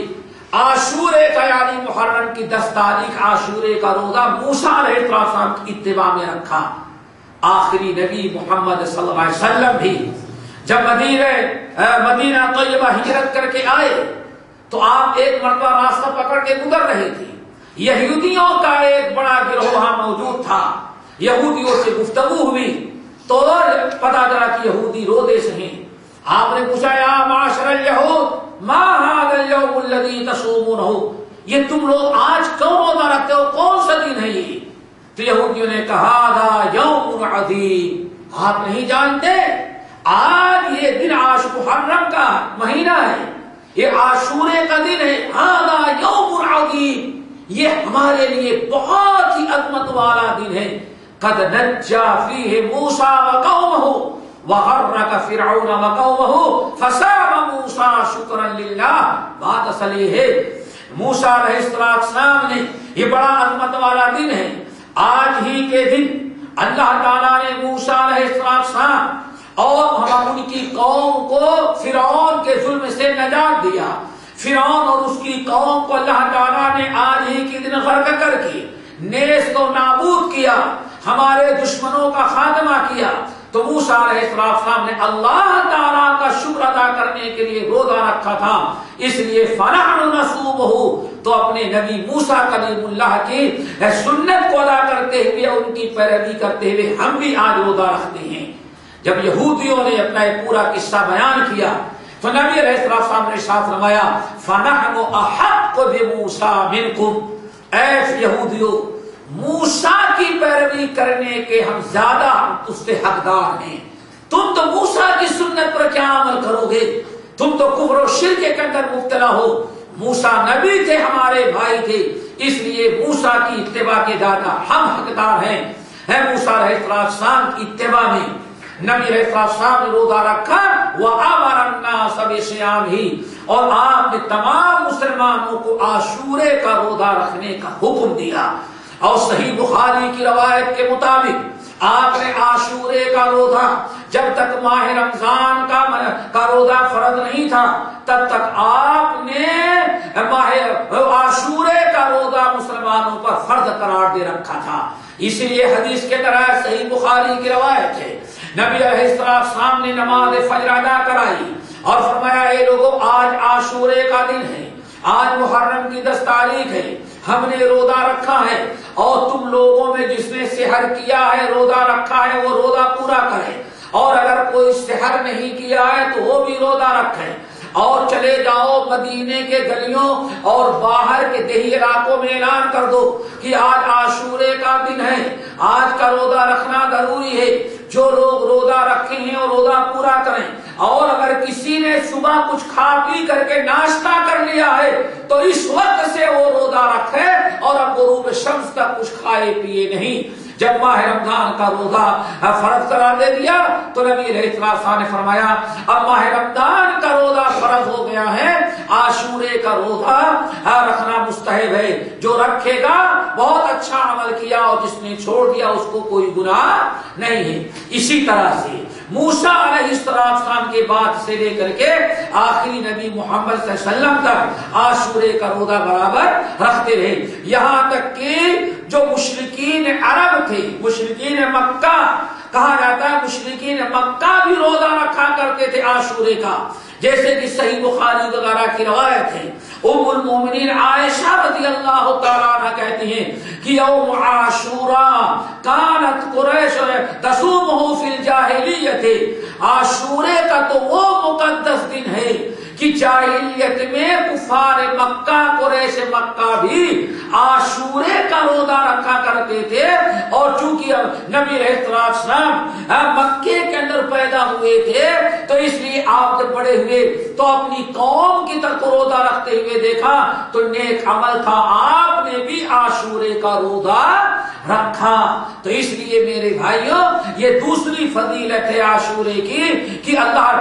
عاشورے کا یعنی محرم کی 10 تاریخ عاشورے کا روزہ موسیٰ علیہ السلام کی اتباع میں رکھا۔ آخری نبی محمد صلی اللہ علیہ وسلم بھی جب مدینہ طیبہ ہجرت کر کے آئے تو آپ ایک مرتبہ راستہ پکڑ کے گزر رہے تھے، یہودیوں کا ایک بڑا گروہ وہاں موجود تھا، یہودیوں سے گفتگو ہوئی تو پتا چلا کہ یہودی روزے سے ہیں۔ آپ نے پوچھا یا معاشر الیہود ما ھذا اليوم الذی تصومونہ، یہ تم لوگ آج کیوں روزہ رکھتے ہو، کون سا دن ہے یہ؟ تو یہودیوں نے کہا ھذا یوم عظیم، آپ نہیں جانتے آج یہ دن محرم کا مہینہ ہے، یہ عاشورے کا دن ہے، ھذا یوم عظیم، یہ ہمارے لیے بہت ہی عظمت والا دن ہے۔ قد نجا فیہ موسیٰ وقومہ وغرق فرعون وقومہ فصام موسیٰ شکرا للہ۔ بات اصل یہ ہے موسیٰ علیہ السلام نے، یہ بڑا عظمت والا دن ہے، آج ہی کے دن اللہ تعالیٰ نے موسیٰ علیہ السلام اور ان کی قوم کو فرعون کے ظلم سے نجات دیا۔ فرعون اور اس کی قوم کو اللہ تعالیٰ نے آج ہی کے دن غرق کر کے نیست و نابود کیا، ہمارے دشمنوں کا خاتمہ کیا۔ تو موسیٰ علیہ السلام نے اللہ تعالیٰ کا شکر ادا کرنے کے لیے روزہ رکھا تھا، اس لیے فنحن نصومہ، تو اپنے نبی موسیٰ کلیم اللہ کی سنت کو ادا کرتے ہوئے، ان کی پیروی کرتے ہوئے ہم بھی آج روزہ رکھتے ہیں۔ جب یہودیوں نے اپنا ایک پورا قصہ بیان کیا تو نبی علیہ السلام نے ارشاد فرمایا فنحن احق بموسیٰ منکم، اے یہودیوں موسیٰ کی پیروی کرنے کے ہم زیادہ اس سے حقدار ہیں۔ تم تو موسیٰ کی سنت پر کیا عمل کرو گے، تم تو کفر و شرک کے اندر مبتلا ہو۔ موسیٰ نبی تھے، ہمارے بھائی تھے، اس لیے موسیٰ کی اتباع کے زیادہ ہم حقدار ہیں۔ موسیٰ علیہ السلام کی اتباع میں نبی علیہ السلام نے روزہ رکھا، وَأَمَرَ النَّاسَ بِصِيَامِهِ، اور آپ نے تمام مسلمانوں کو عاشورے کا روزہ رکھنے کا حکم دیا۔ اور صحیح بخاری کی روایت کے مطابق آپ نے عاشورے کا روزہ، جب تک ماہ رمضان کا روزہ فرض نہیں تھا تب تک آپ نے عاشورے کا روزہ مسلمانوں پر فرض قرار دے رکھا تھا۔ اسی لیے حدیث کے طرح صحیح بخاری کی روایت ہے، نبی علیہ السلام نے نماز فجر ادا کرائی اور فرمایا اے لوگوں آج عاشورے کا دن ہے، آج محرم کی 10 تاریخ ہے، ہم نے روزہ رکھا ہے اور تم لوگوں میں جس نے سحر کیا ہے روزہ رکھا ہے وہ روزہ پورا کرے، اور اگر کوئی سحر نہیں کیا ہے تو وہ بھی روزہ رکھے، اور چلے جاؤ مدینے کے گلیوں اور باہر کے دیہی علاقوں میں اعلان کر دو کہ آج عاشورے کا دن ہے، آج کا روزہ رکھنا ضروری ہے، جو لوگ روزہ رکھے ہیں وہ روزہ پورا کریں، اور اگر کسی نے صبح کچھ کھا پی کر کے ناشتہ کر لیا ہے تو اس وقت سے وہ روزہ رکھے اور اب غروب شمس تک کچھ کھائے پیے نہیں۔ جب ماہ رمضان کا روزہ فرض قرار دے دیا تو نبی علیہ السلام نے فرمایا اب ماہ رمضان کا روزہ فرض ہو گیا ہے، عاشورے کا روزہ رکھنا مستحب ہے، جو رکھے گا بہت اچھا عمل کیا اور جس نے چھوڑ دیا اس کو کوئی گناہ نہیں ہے۔ اسی طرح سے موسیٰ علیہ السلام کے بعد سے لے کر کے آخری نبی محمد صلی اللہ علیہ وسلم تک عاشورے کا روزہ برابر رکھتے رہے، یہاں تک کہ جو مشرکین عرب تھے، مشرکین مکہ کہا جاتا ہے، مشرکین مکہ بھی روزہ رکھا کرتے تھے عاشورے کا، جیسے کہ صحیح بخاری وغیرہ کی روایت ہے۔ ام المومنین عائشہ رضی اللہ تعالیٰ عنہ کہتی ہیں کہ یوم عاشوراء کانت قریش تصومہ فی الجاہلیت، عاشورے کا تو وہ مقدس دن ہے کہ جاہلیت میں کفار مکہ قریش مکہ بھی عاشورے کا روزہ رکھا کرتے تھے، اور چونکہ نبی علیہ السلام مکے کے اندر پیدا ہوئے تھے تو اس لیے آپ جب بڑے ہوئے تو اپنی قوم کی طرف روزہ رکھتے ہوئے دیکھا تو نیک عمل تھا، آپ نے بھی عاشورے کا روزہ رکھا۔ تو اس لیے میرے بھائیوں یہ دوسری فضیلت ہے عاشورے کی کہ اللہ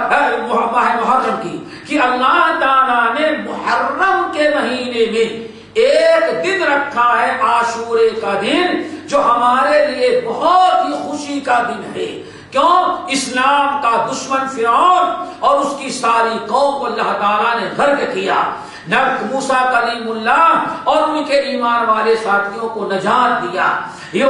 ماہ محرم کی کہ اللہ تعالیٰ نے محرم کے مہینے میں ایک دن رکھا ہے عاشورے کا دن، جو ہمارے لیے بہت ہی خوشی کا دن ہے۔ کیوں؟ اسلام کا دشمن فرعون اور اس کی ساری قوم کو اللہ تعالیٰ نے غرق کیا، موسیٰ کلیم اللہ اور ان کے ایمان والے ساتھیوں کو نجات دیا۔ یہ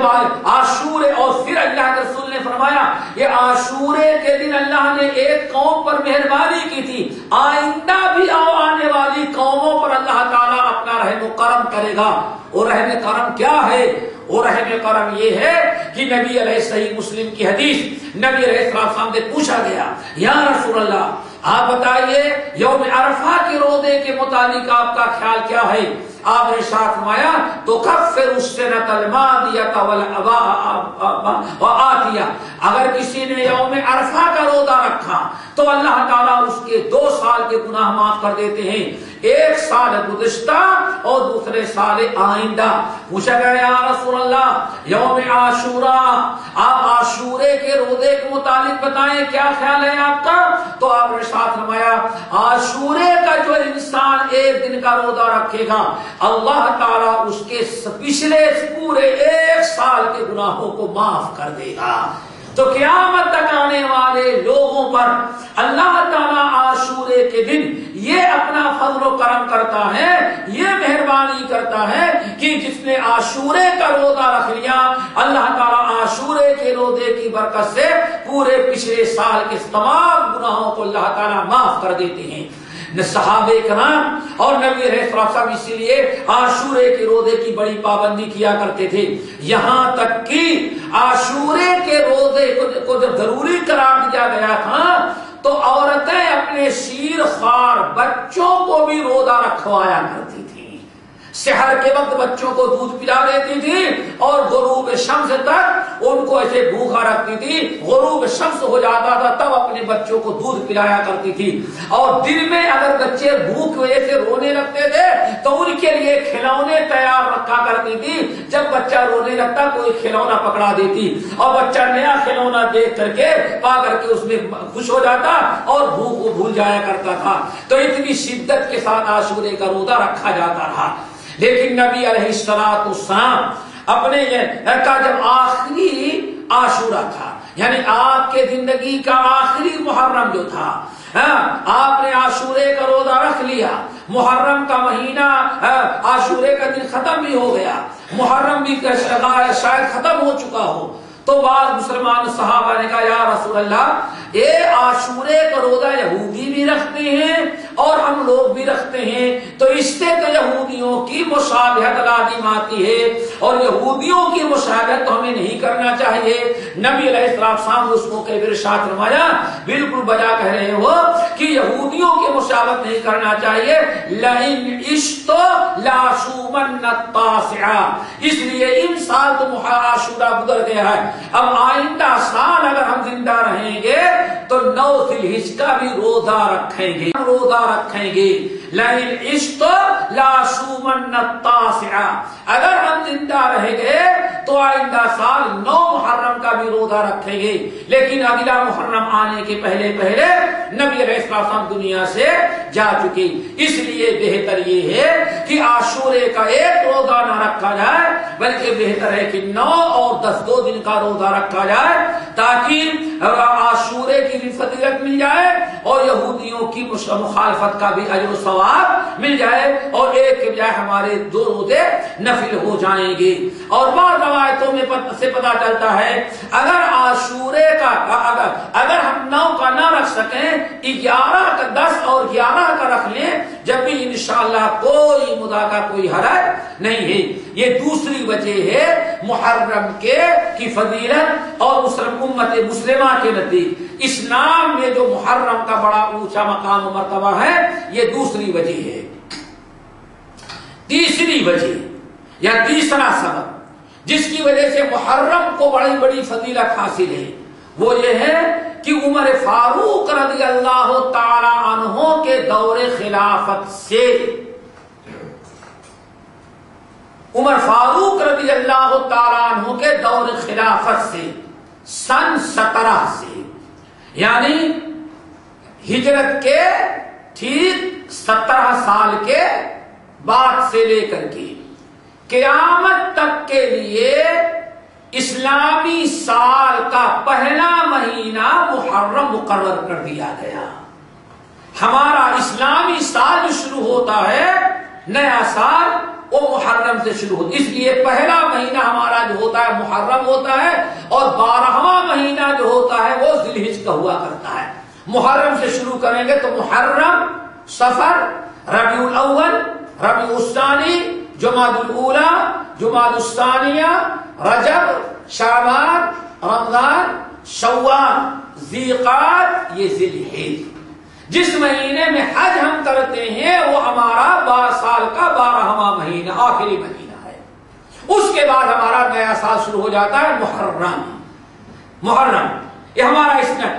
عاشورے، اور پھر اللہ کے رسول نے فرمایا یہ عاشورے کے دن اللہ نے ایک قوم پر مہربانی کی تھی، آئندہ بھی آنے والی قوموں پر اللہ تعالیٰ اپنا رحم و کرم کرے گا۔ اور رحم کرم کیا ہے؟ اور رحم کرم یہ ہے کہ نبی علیہ صحیح مسلم کی حدیث، نبی علیہ السلام سے پوچھا گیا یا رسول اللہ آپ بتائیے یوم عرفہ کے روزے کے متعلق آپ کا خیال کیا ہے؟ آپ نے ارشاد فرمایا تو کفر السنۃ الماضیۃ والآتیہ، اگر کسی نے یوم عرفہ کا روزہ رکھا تو اللہ تعالیٰ اس کے 2 سال کے گناہ معاف کر دیتے ہیں، ایک سال گزشتہ اور دوسرے سال آئندہ۔ پوچھا گیا یا رسول اللہ یوم عاشوراء، آپ عاشورے کے روزے کے متعلق بتائیں کیا خیال ہے آپ کا؟ تو آپ نے ارشاد فرمایا عاشورے کا جو انسان ایک دن کا روزہ رکھے گا اللہ تعالیٰ اس کے پچھلے پورے 1 سال کے گناہوں کو معاف کر دے گا۔ تو قیامت تک آنے والے لوگوں پر اللہ تعالیٰ عاشورے کے دن یہ اپنا فضل و کرم کرتا ہے، یہ مہربانی کرتا ہے کہ جس نے عاشورے کا روزہ رکھ لیا اللہ تعالیٰ عاشورے کے روزے کی برکت سے پورے پچھلے سال کے تمام گناہوں کو اللہ تعالیٰ معاف کر دیتے ہیں۔ صحابہ کرام اور نبی علیہ السلام اسی لیے عاشورے کے روزے کی بڑی پابندی کیا کرتے تھے، یہاں تک کہ عاشورے کے روزے کو جب ضروری قرار دیا گیا تھا تو عورتیں اپنے شیر خوار بچوں کو بھی روزہ رکھوایا کرتی تھی، سحر کے وقت بچوں کو دودھ پلا دیتی تھی اور غروب شمس تک ان کو ایسے بھوکا رکھتی تھی، غروب شمس ہو جاتا تھا تب اپنے بچوں کو دودھ پلایا کرتی تھی، اور دن میں اگر بچے بھوک وجہ سے رونے لگتے تھے تو ان کے لیے کھلونے تیار رکھا کرتی تھی، جب بچہ رونے لگتا کوئی کھلونا پکڑا دیتی اور بچہ نیا کھلونا دیکھ کر کے پا کر کے اس میں خوش ہو جاتا اور بھوک کو بھول جایا کرتا تھا۔ تو اتنی شدت کے ساتھ عاشورے کا روزہ رکھا جاتا رہا، لیکن نبی علیہ السلام اپنے کا جب آخری عاشورہ تھا، یعنی آپ کے زندگی کا آخری محرم جو تھا، آپ نے عاشورے کا روزہ رکھ لیا، محرم کا مہینہ عاشورے کا دن ختم بھی ہو گیا، محرم بھی شاید ختم ہو چکا ہو، تو بعض مسلمان صحابہ نے کہا یا رسول اللہ یہ عاشورے کا روزہ یہودی بھی رکھتے ہیں اور ہم لوگ بھی رکھتے ہیں، تو اس سے تو یہودیوں کی مشابہت لازم آتی ہے اور یہودیوں کی مشابہت تو ہمیں نہیں کرنا چاہیے۔ نبی علیہ السلام اس موقع پر ارشاد فرمایا بالکل بجا کہہ رہے ہو کہ یہودیوں کی مشابہت نہیں کرنا چاہیے، لئن عشت لأصومن التاسع، اس لیے ان سال تو عاشورہ گزر گیا ہے، اب آئندہ سال اگر ہم زندہ رہیں گے تو 9 ذی الحجہ کا بھی روزہ رکھیں گے، لئن عشت لأصومن التاسع، اگر ہم زندہ رہ گئے تو آئندہ سال 9 محرم کا بھی روزہ رکھیں گے، لیکن اگلا محرم آنے کے پہلے پہلے نبی علیہ السلام دنیا سے جا چکے، اس لیے بہتر یہ ہے کہ عاشورے کا ایک روزہ نہ رکھا جائے، بلکہ بہتر ہے کہ 9 اور 10 2 دن کا روزہ رکھا جائے، تاکہ عاشورے کی بھی فضیلت مل جائے اور یہودیوں کی مخالفت کا بھی اجر و ثواب مل جائے، اور ایک کے بجائے ہمارے 2 روزے نفل ہو جائیں گے۔ اور بعض روایتوں میں سے پتہ چلتا ہے اگر عاشورے کا اگر ہم 9 کا نہ رکھ سکیں، 11 کا 10 اور 11 کا رکھ لیں، جب بھی انشاءاللہ کوئی مدا کا کوئی حرج نہیں ہے۔ یہ دوسری وجہ ہے محرم کی فضیلت اور امت مسلمہ کے نزدیک اسلام میں جو محرم کا بڑا اونچا مقام و مرتبہ ہے، یہ دوسری وجہ ہے۔ تیسری وجہ یا تیسرا سبب جس کی وجہ سے محرم کو بڑی بڑی فضیلت حاصل ہے، وہ یہ ہے کہ عمر فاروق رضی اللہ تعالی عنہ کے دور خلافت سے، عمر فاروق رضی اللہ تعالی عنہ کے دور خلافت سے سن 17 سے، یعنی ہجرت کے ٹھیک 17 سال کے بعد سے لے کر کے قیامت تک کے لیے اسلامی سال کا پہلا مہینہ محرم مقرر کر دیا گیا۔ ہمارا اسلامی سال جو شروع ہوتا ہے، نیا سال، وہ محرم سے شروع ہوتا ہے، اس لیے پہلا مہینہ ہمارا جو ہوتا ہے محرم ہوتا ہے، اور 12واں مہینہ جو ہوتا ہے وہ ذی الحجہ کا ہوا کرتا ہے۔ محرم سے شروع کریں گے تو محرم، صفر، ربیع الاول، ربیع الثانی، جمادی الاولی، جمادی الثانیہ، رجب، شعبان، رمضان، شوال، ذی القعدہ، یہ ذی الحجہ۔ جس مہینے میں حج ہم کرتے ہیں وہ ہمارا 12 سال کا 12واں مہینہ، آخری مہینہ ہے۔ اس کے بعد ہمارا نیا سال شروع ہو جاتا ہے محرم، یہ ہمارا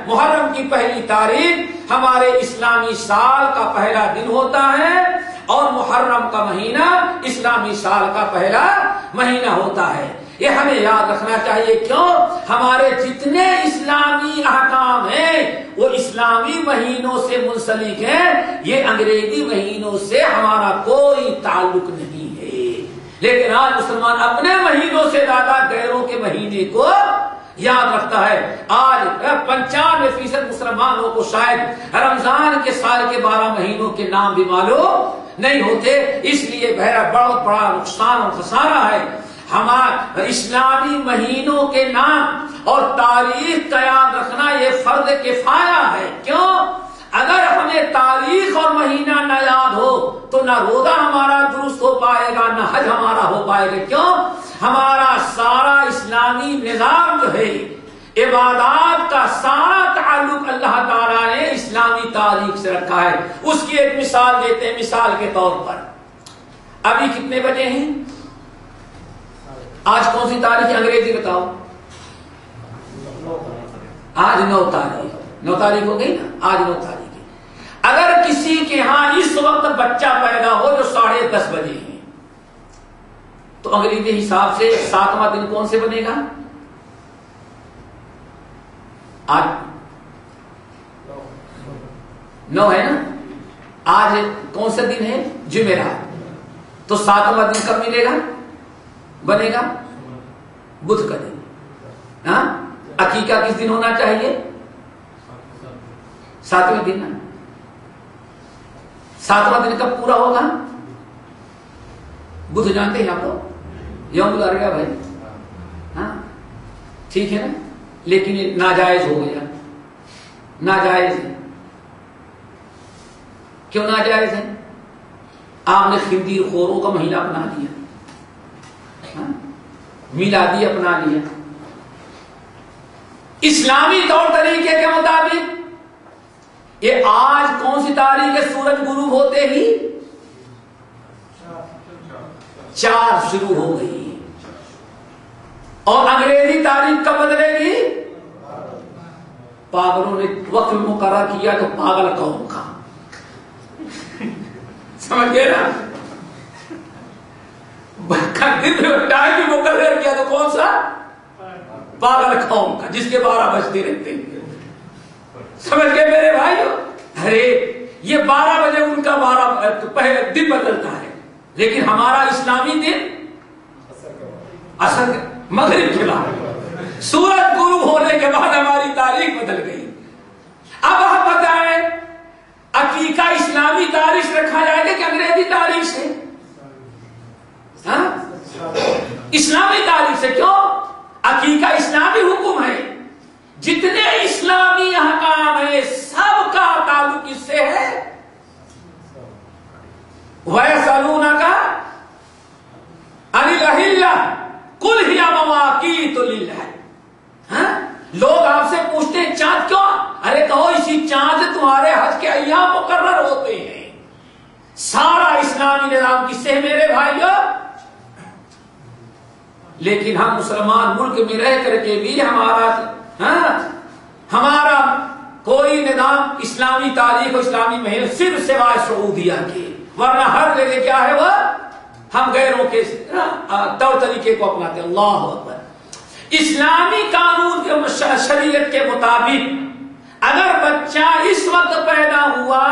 محرم کی پہلی تاریخ ہمارے اسلامی سال کا پہلا دن ہوتا ہے، اور محرم کا مہینہ اسلامی سال کا پہلا مہینہ ہوتا ہے۔ یہ ہمیں یاد رکھنا چاہیے، کیوں؟ ہمارے جتنے اسلامی احکام ہیں وہ اسلامی مہینوں سے منسلک ہیں، یہ انگریزی مہینوں سے ہمارا کوئی تعلق نہیں ہے۔ لیکن آج مسلمان اپنے مہینوں سے زیادہ غیروں کے مہینے کو یاد رکھتا ہے۔ آج 95% مسلمانوں کو شاید رمضان کے سال کے 12 مہینوں کے نام بھی معلوم نہیں ہوتے، اس لیے بہت بڑا نقصان اور خسارہ ہے۔ ہمارے اسلامی مہینوں کے نام اور تاریخ کا یاد رکھنا یہ فرض کفایہ ہے۔ کیوں؟ اگر ہمیں تاریخ اور مہینہ نہ یاد ہو تو نہ روزہ ہمارا درست ہو پائے گا، نہ حج ہمارا ہو پائے گا۔ کیوں؟ ہمارا سارا اسلامی نظام جو ہے، عبادات کا سارا تعلق اللہ تعالیٰ نے اسلامی تاریخ سے رکھا ہے۔ اس کی ایک مثال دیتے ہیں، مثال کے طور پر ابھی کتنے بجے ہیں؟ آج کون سی تاریخ ہے؟ انگریزی بتاؤ۔ آج 9 تاریخ، 9 تاریخ ہو گئی نا، آج 9 تاریخ ہے۔ اگر کسی کے ہاں اس وقت بچہ پیدا ہو جو 10:30 بجے ہیں، تو انگریزی حساب سے 7واں دن کون سے بنے گا؟ آج 9 ہے نا، آج کون سا دن ہے؟ جمعرات، تو 7واں دن کب ملے گا؟ بنے گا بدھ کا دن۔ ہاں، عقیقہ کس دن ہونا چاہیے؟ 7ویں دن۔ 7واں دن کب پورا ہوگا؟ بدھ جانتے ہیں آپ لوگ، یوم الاربعاء بھائی۔ ہاں ٹھیک ہے نا، لیکن یہ ناجائز ہو گیا، ناجائز ہے۔ کیوں ناجائز ہے؟ آپ نے خنزیر خوروں کا مہینہ اپنا لیا، میلادی اپنا لیا۔ اسلامی طور طریقے کے مطابق یہ آج کون سی تاریخ ہے؟ سورج غروب ہوتے ہی 4 شروع ہو گئی، اور انگریزی تاریخ کب بدلے گی؟ پاگلوں نے وقت مقرر کیا تو پاگل قوم کا سمجھ گئے نا؟ دن میں ٹائم بھی مقرر کیا تو کون سا؟ پاگل قوم کا، جس کے 12 بجتے رہتے ہیں. سمجھ گئے میرے بھائیو؟ ارے یہ 12 بجے ان کا 12 دن بدلتا ہے، لیکن ہمارا اسلامی دن اصل مغرب کھلا، سورج غروب ہونے کے بعد ہماری تاریخ بدل گئی. اب آپ بتائیں عقیقہ اسلامی تاریخ سے رکھا جائے گا کہ انگریزی تاریخ سے؟ اسلامی تاریخ سے. کیوں؟ عقیقہ اسلامی حکم ہے. جتنے اسلامی احکام ہیں سب کا تعلق اس سے ہے. وَيَسْأَلُونَكَ عَنِ الْأَهِلَّةِ قُلْ هِيَ مَوَاقِيتُ لِلْحَجِّ. لوگ آپ سے پوچھتے ہیں چاند کیوں؟ ارے کہو اسی چاند سے تمہارے حج کے ایام مقرر ہوتے ہیں. سارا اسلامی نظام کس سے ہے میرے بھائیو؟ لیکن ہم مسلمان ملک میں رہ کر کے بھی ہمارا کوئی نظام اسلامی تاریخ اور اسلامی مہینے صرف سوائے سعودیہ کے، ورنہ ہر جگہ کیا ہے وہ ہم غیروں کے طور طریقے کو اپناتے ہیں. اللہ اکبر. اسلامی قانون کے شریعت کے مطابق اگر بچہ اس وقت پیدا ہوا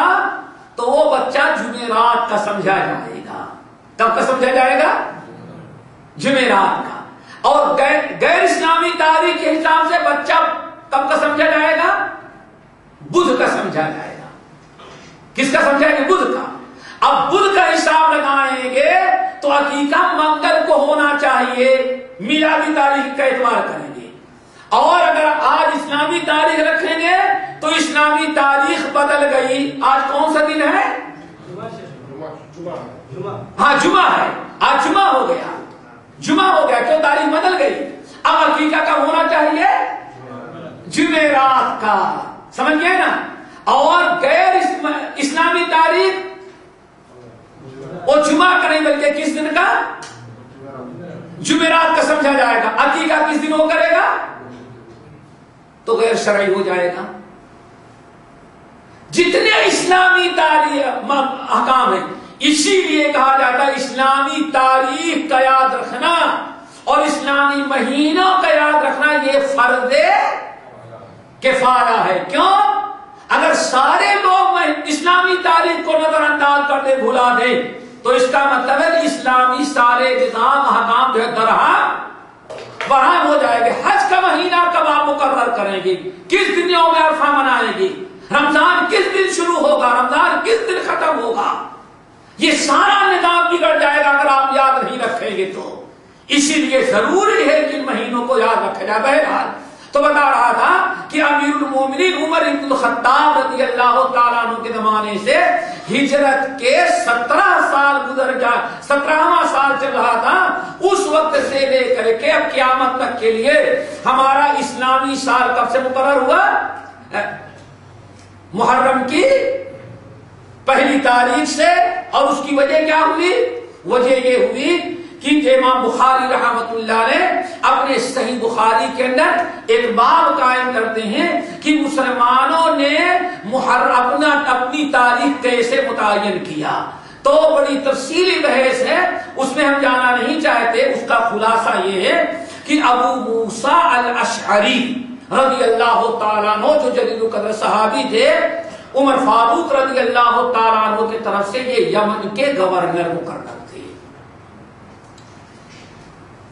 تو وہ بچہ جمعرات کا سمجھا جائے گا. کب کا سمجھا جائے گا؟ جمعرات کا. اور غیر اسلامی تاریخ کے حساب سے بچہ کب کا سمجھا جائے گا؟ بدھ کا سمجھا جائے گا. کس کا سمجھا گے؟ بدھ کا. اب بدھ کا حساب لگائیں گے تو عقیقہ منگل کو ہونا چاہیے، میلادی تاریخ کا اعتبار کریں گے. اور اگر آج اسلامی تاریخ رکھیں گے تو اسلامی تاریخ بدل گئی. آج کون سا دن ہے؟ ہاں جمعہ ہے. آج جمعہ ہو گیا، جمعہ ہو گیا. کیوں؟ تاریخ بدل گئی. اب عقیقہ کب ہونا چاہیے؟ جمعرات کا. سمجھ گئے نا؟ اور غیر اسلامی تاریخ وہ جمعہ کا نہیں بلکہ کس دن کا؟ جمعرات کا سمجھا جائے گا. عقیقہ کس دن وہ کرے گا تو غیر شرعی ہو جائے گا. جتنے اسلامی تاریخ احکام ہیں اسی لیے کہا جاتا ہے اسلامی تاریخ کا یاد رکھنا اور اسلامی مہینوں کا یاد رکھنا یہ فرض کفایہ ہے. کیوں؟ اگر سارے لوگ اسلامی تاریخ کو نظر انداز کر دیں، بھلا دیں، تو اس کا مطلب ہے کہ اسلامی سارے نظام احکام جو ہے درہم برہم ہو جائے گے. حج کا مہینہ کب آپ مقرر کریں گے؟ کس دن یوم عرفہ منائیں گے؟ رمضان کس دن شروع ہوگا؟ رمضان کس دن ختم ہوگا؟ یہ سارا نظام بگڑ جائے گا اگر آپ یاد نہیں رکھیں گے تو. اسی لیے ضروری ہے کہ ان مہینوں کو یاد رکھا جائے. بہرحال تو بتا رہا تھا کہ امیر المومنین عمر بن الخطاب رضی اللہ تعالیٰ عنہ کے زمانے سے ہجرت کے 17 سال گزر گیا، 17واں سال چل رہا تھا. اس وقت سے لے کر کے اب قیامت تک کے لیے ہمارا اسلامی سال کب سے مقرر ہوا؟ محرم کی پہلی تاریخ سے. اور اس کی وجہ کیا ہوئی؟ وجہ یہ ہوئی کہ امام بخاری رحمۃ اللہ نے اپنے صحیح بخاری کے اندر ایک باب قائم کرتے ہیں کہ مسلمانوں نے اپنی تاریخ کیسے متعین کیا. تو بڑی تفصیلی بحث ہے، اس میں ہم جانا نہیں چاہتے. اس کا خلاصہ یہ ہے کہ ابو موسیٰ الاشعری رضی اللہ تعالیٰ عنہ جو جلیل القدر صحابی تھے، عمر فاروق رضی اللہ تعالیٰ عنہ کی طرف سے یہ یمن کے گورنر مقرر تھے.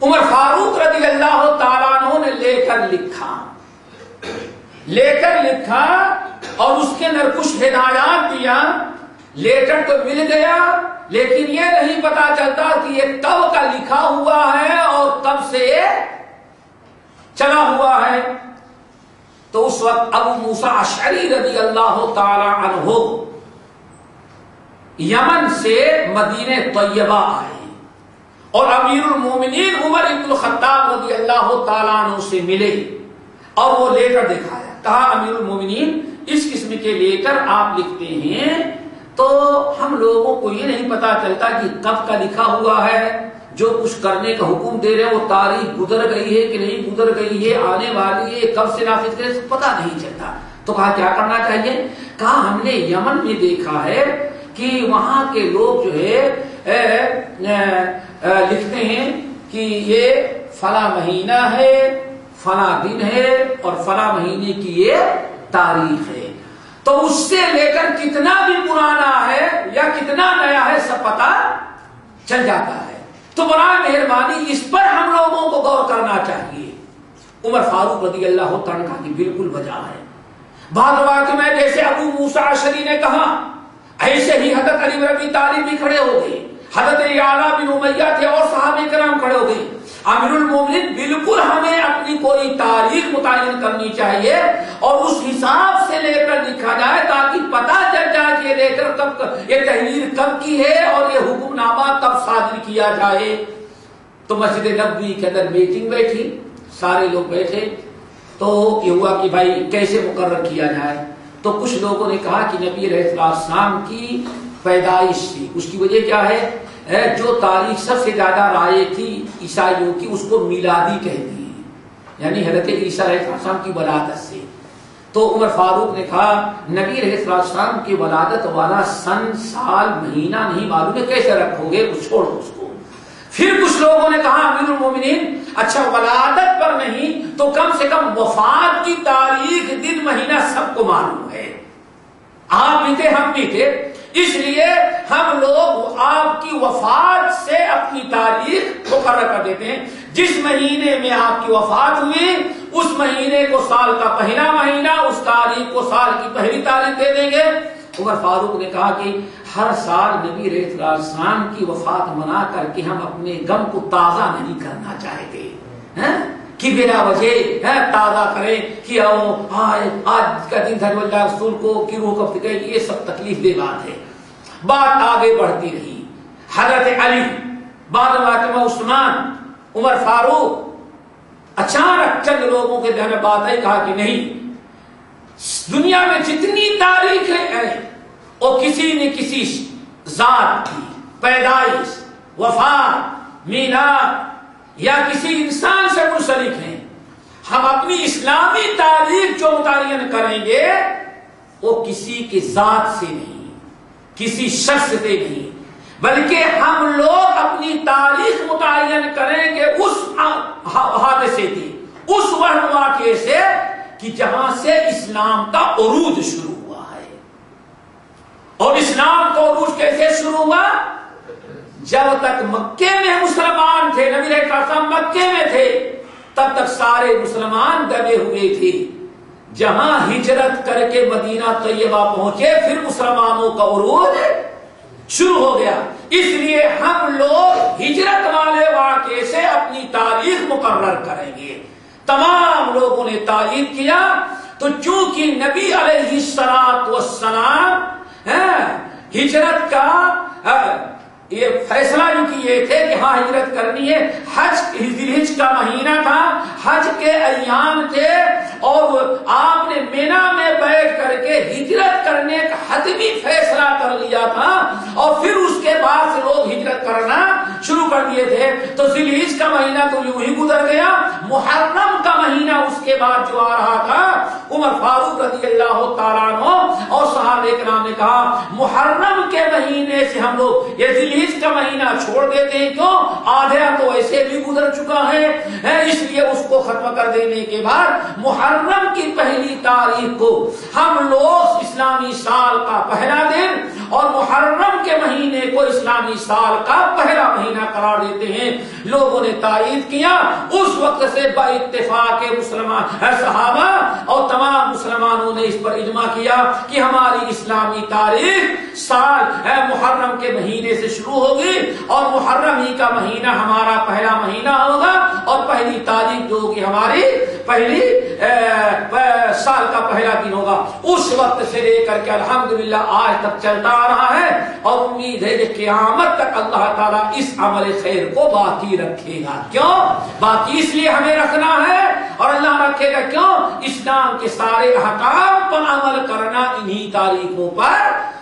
عمر فاروق رضی اللہ تعالیٰ عنہ نے لے کر لکھا اور اس کے اندر کچھ ہدایات دیا. لیٹر تو مل گیا لیکن یہ نہیں پتا چلتا کہ یہ کب کا لکھا ہوا ہے اور کب سے چلا ہوا ہے. تو اس وقت ابو موسیٰ اشعری رضی اللہ تعالی عنہ یمن سے مدینہ طیبہ آئے اور امیر المومنین عمر بن الخطاب رضی اللہ تعالیٰ عنہ سے ملے اور وہ لیٹر دکھایا. کہا امیر المومنین اس قسم کے لیٹر آپ لکھتے ہیں تو ہم لوگوں کو یہ نہیں پتا چلتا کہ کب کا لکھا ہوا ہے. جو کچھ کرنے کا حکم دے رہے ہیں وہ تاریخ گزر گئی ہے کہ نہیں گزر گئی ہے، آنے والی ہے، کب سے نافذ کرے پتا نہیں چلتا. تو کہا کیا کرنا چاہیے؟ کہا ہم نے یمن میں دیکھا ہے کہ کہ وہاں کے لوگ جو ہے لکھتے ہیں کہ یہ فلاں مہینہ ہے، فلاں دن ہے اور فلاں مہینے کی یہ تاریخ ہے، تو اس سے لے کر کتنا بھی پرانا ہے یا کتنا نیا ہے سب پتہ چل جاتا ہے۔ تو برائے مہربانی اس پر ہم لوگوں کو غور کرنا چاہیے۔ عمر فاروق رضی اللہ تعالیٰ عنہ کی بالکل وجہ ہے۔ بعض واقع میں جیسے ابو موسیٰ اشعری نے کہا، ایسے ہی حضرت علی بن ابی طالب بھی کھڑے ہو گئے، حضرت اعلیٰ بن امیہ تھے اور صحابہ کرام کھڑے ہو گئے۔ امیر المومنین بالکل ہمیں اپنی کوئی تاریخ متعین کرنی چاہیے اور اس حساب سے لے کر لکھا جائے تاکہ پتہ چل جائے کہ لے کر کب یہ تحریر کب کی ہے اور یہ حکم نامہ کب صادر کیا جائے۔ تو مسجد نبوی کے اندر میٹنگ بیٹھی، سارے لوگ بیٹھے، تو یہ ہوا کہ بھائی کیسے مقرر کیا جائے۔ تو کچھ لوگوں نے کہا کہ نبی علیہ السلام کی پیدائش تھی، اس کی وجہ کیا ہے، جو تاریخ سب سے زیادہ رائج تھی عیسائیوں کی اس کو میلادی کہتی ہے، یعنی حضرت عیسیٰ علیہ السلام کی ولادت سے۔ تو عمر فاروق نے کہا نبی علیہ السلام کی ولادت والا سن سال مہینہ نہیں معلوم ہے، کیسے رکھو گے، اس چھوڑو اس کو۔ پھر کچھ لوگوں نے کہا امیر المومنین اچھا ولادت پر نہیں تو کم سے کم وفات کی تاریخ دن مہینہ سب کو معلوم ہے، آپ بھی تھے ہم بھی تھے، اس لیے ہم لوگ آپ کی وفات سے اپنی تاریخ مقرر کر دیتے ہیں۔ جس مہینے میں آپ کی وفات ہوئی اس مہینے کو سال کا پہلا مہینہ، اس تاریخ کو سال کی پہلی تاریخ دے دیں گے۔ عمر فاروق نے کہا کہ ہر سال نبی علیہ السلام کی وفات منا کر کے ہم اپنے غم کو تازہ نہیں کرنا چاہتے کہ بلا وجہ تازہ کریں کہ آج کا دن تھا اللہ رسول کو کی روح کب تک، یہ سب تکلیف دہ بات ہے۔ بات آگے بڑھتی رہی، حضرت علی، بعد واقع میں عثمان، عمر فاروق، اچانک چند لوگوں کے ذہن میں بات آئی، کہا کہ نہیں، دنیا میں جتنی تاریخیں ہیں وہ کسی نے کسی ذات کی پیدائش، وفات، میلاد یا کسی انسان سے منسلک ہیں۔ ہم اپنی اسلامی تاریخ جو متعین کریں گے وہ کسی کی ذات سے نہیں، کسی شخص سے نہیں، بلکہ ہم لوگ اپنی تاریخ متعین کریں گے اس حادثے کی، اس واقعے سے کہ جہاں سے اسلام کا عروج شروع ہوا ہے۔ اور اسلام کا عروج کیسے شروع ہوا؟ جب تک مکے میں مسلمان تھے، نبی علیہ السلام مکے میں تھے، تب تک سارے مسلمان دبے ہوئے تھے۔ جہاں ہجرت کر کے مدینہ طیبہ پہنچے پھر مسلمانوں کا عروج شروع ہو گیا۔ اس لیے ہم لوگ ہجرت والے واقعے سے اپنی تاریخ مقرر کریں گے۔ تمام لوگوں نے تائید کیا، تو چونکہ نبی علیہ السلام ہجرت کا یہ فیصلہ جو کیے تھے کہ ہاں ہجرت کرنی ہے، حج کا مہینہ تھا، حج کے ایام تھے، اور آپ نے مینا میں بیٹھ کر کے ہجرت کرنے کا حتمی فیصلہ کر لیا تھا، اور پھر اس کے بعد سے لوگ ہجرت کرنا شروع کر دیے تھے۔ تو ذی الحج کا مہینہ تو یوں ہی گزر گیا، محرم کا مہینہ اس کے بعد جو آ رہا تھا، عمر فاروق رضی اللہ تعالیٰ عنہ اور صحابہ کرام نے کہا محرم کے مہینے سے ہم لوگ یہ ذی الحج کا مہینہ چھوڑ دیتے ہیں، کیوں؟ آدھا تو ایسے بھی گزر چکا ہے، اس لیے اس کو ختم کر دینے کے بعد محرم کی پہلی تاریخ کو ہم لوگ اسلامی سال کا پہلا دن اور محرم کے مہینے کو اسلامی سال کا پہلا مہینہ قرار دیتے ہیں۔ لوگوں نے تائید کیا، اس وقت سے با اتفاق مسلمان صحابہ اور تمام مسلمانوں نے اس پر اجماع کیا کہ ہماری اسلامی تاریخ سال محرم کے مہینے سے شروع ہوگی، اور محرم ہی کا مہینہ ہمارا پہلا مہینہ ہوگا، اور پہلی تاریخ جو ہوگی ہماری پہلی سال کا پہلا دن ہوگا۔ اس وقت سے لے کر کے الحمدللہ آج تک چلتا آ رہا ہے، اور امید ہے کہ قیامت تک اللہ تعالیٰ اس عمل خیر کو باقی رکھے گا۔ کیوں باقی؟ اس لیے ہمیں رکھنا ہے، اور اللہ رکھے گا کیوں؟ اسلام کے سارے احکام پر عمل کرنا انہی تاریخوں پر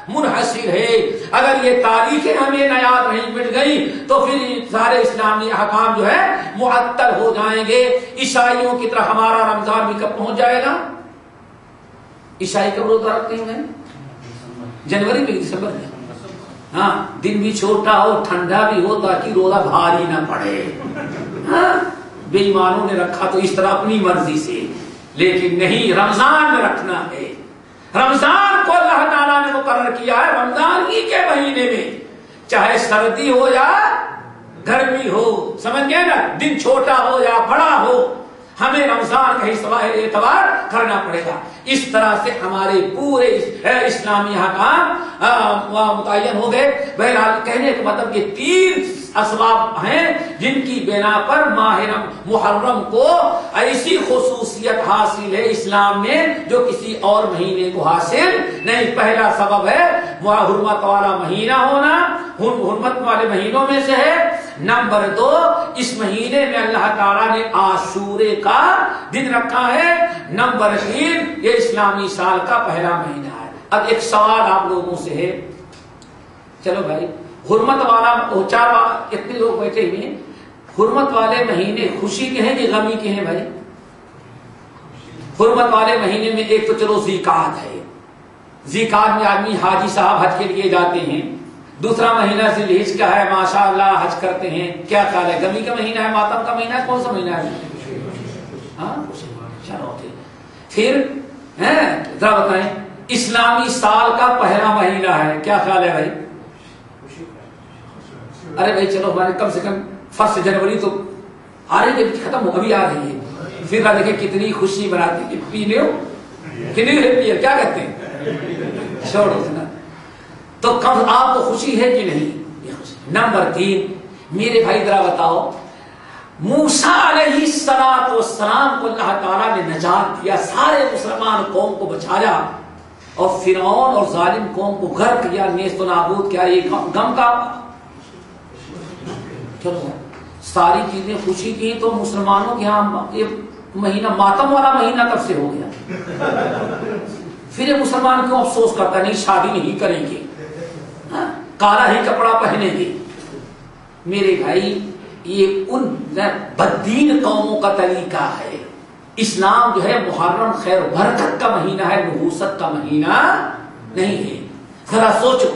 منحصر ہے۔ اگر یہ تاریخیں ہمیں نہ یاد نہیں مٹ گئی تو پھر سارے اسلامی احکام جو ہے معطل ہو جائیں گے۔ عیسائیوں کی طرح ہمارا رمضان بھی کب پہنچ جائے گا؟ عیسائی کب روزہ رکھتے ہیں؟ جنوری میں، دسمبر میں؟ ہاں دن بھی چھوٹا ہو ٹھنڈا بھی ہو تاکہ روزہ بھاری نہ پڑے. ہاں بے ایمانوں نے رکھا تو اس طرح اپنی مرضی سے، لیکن نہیں، رمضان میں رکھنا ہے. رمضان کو اللہ تعالیٰ نے مقرر کیا ہے، رمضان ہی کے مہینے میں، چاہے سردی ہو یا گرمی ہو، سمجھ گئے نا، دن چھوٹا ہو یا بڑا ہو، ہمیں رمضان کا حصہ اعتبار کرنا پڑے گا. اس طرح سے ہمارے پورے اسلامی احکام متعین ہو گئے. بہرحال کہنے کا مطلب یہ 3 اسباب ہیں جن کی بنا پر ماہ محرم کو ایسی خصوصیت حاصل ہے اسلام میں جو کسی اور مہینے کو حاصل نہیں. پہلا سبب ہے حرمت والا مہینہ ہونا، حرمت والے مہینوں میں سے ہے. نمبر 2، اس مہینے میں اللہ تعالیٰ نے عاشورے کا دن رکھا ہے. نمبر 3، یہ اسلامی سال کا پہلا مہینہ ہے. اب ایک سوال آپ لوگوں سے ہے، چلو بھائی حرمت والا 4 اتنے لوگ بیٹھے ہوئے ہیں، حرمت والے مہینے خوشی کے ہیں کہ غمی کے ہیں بھائی؟ حرمت والے مہینے میں ایک تو چلو ذیقعد ہے، ذیقعد میں آدمی حاجی صاحب حج کے لیے جاتے ہیں. دوسرا مہینہ ذوالحج کا ہے، ماشاءاللہ حج کرتے ہیں. کیا خیال ہے، غمی کا مہینہ ہے، ماتم کا مہینہ ہے، کون سا مہینہ ہے؟ ہاں چلو پھر ذرا بتائیں، اسلامی سال کا پہلا مہینہ ہے، کیا خیال ہے بھائی؟ ارے بھائی چلو ہمارے کم سے کم 1 جنوری تو آ رہی ہے، ختم ہو ابھی آ رہی ہے. پھر دیکھیں کتنی خوشی مناتی ہے، پی لو کتنی ہیپی ہے، کیا کہتے ہیں، چھوڑو نا. تو کب آپ کو خوشی ہے کہ نہیں؟ نمبر 3، میرے بھائی ذرا بتاؤ، موسیٰ علیہ السلام کو اللہ تعالیٰ نے نجات دیا، سارے مسلمان قوم کو بچایا اور فرعون اور ظالم قوم کو غرق کیا، نیست و نابود کیا. یہ غم کا چلو ساری چیزیں خوشی کی تو مسلمانوں کے یہاں یہ مہینہ ماتم والا مہینہ کب سے ہو گیا؟ پھر یہ مسلمان کیوں افسوس کرتا نہیں شادی نہیں کریں گے، کالا ہی کپڑا پہنیں گے؟ میرے بھائی یہ ان بددین قوموں کا طریقہ ہے. اسلام جو ہے محرم خیر و برکت کا مہینہ ہے، نحوست کا مہینہ نہیں ہے. ذرا سوچو،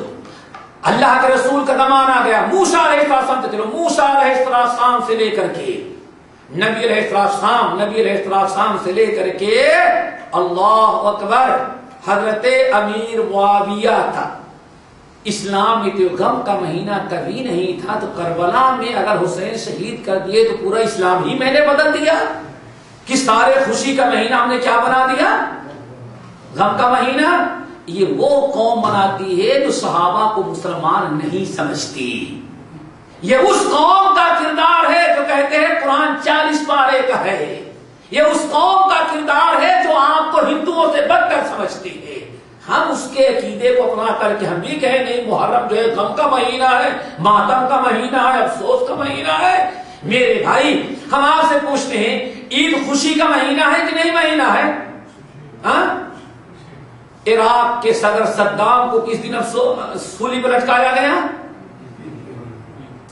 اللہ کے رسول کا زمانہ آ گیا، موسیٰ علیہ السلام چلو، موسیٰ علیہ السلام سے لے کر کے نبی علیہ السلام سے لے کر کے اللہ اکبر حضرت امیر معاویہ تھا. اسلام میں تو غم کا مہینہ کبھی نہیں تھا، تو کربلا میں اگر حسین شہید کر دیے تو پورا اسلام ہی میں نے بدل دیا کہ سارے خوشی کا مہینہ ہم نے کیا بنا دیا، غم کا مہینہ. یہ وہ قوم بناتی ہے جو صحابہ کو مسلمان نہیں سمجھتی. یہ اس قوم کا کردار ہے جو کہتے ہیں قرآن 40 پارے کا ہے. یہ اس قوم کا کردار ہے جو آپ کو ہندوؤں سے بدتر سمجھتی ہے. ہم اس کے عقیدے کو اپنا کر کے ہم بھی کہیں نہیں، محرم جو ہے غم کا مہینہ ہے، ماتم کا مہینہ ہے، افسوس کا مہینہ ہے. میرے بھائی ہم آپ سے پوچھتے ہیں، عید خوشی کا مہینہ ہے کہ نہیں مہینہ ہے؟ ہاں عراق کے صدر صدام کو کس دن سولی پر لٹکایا گیا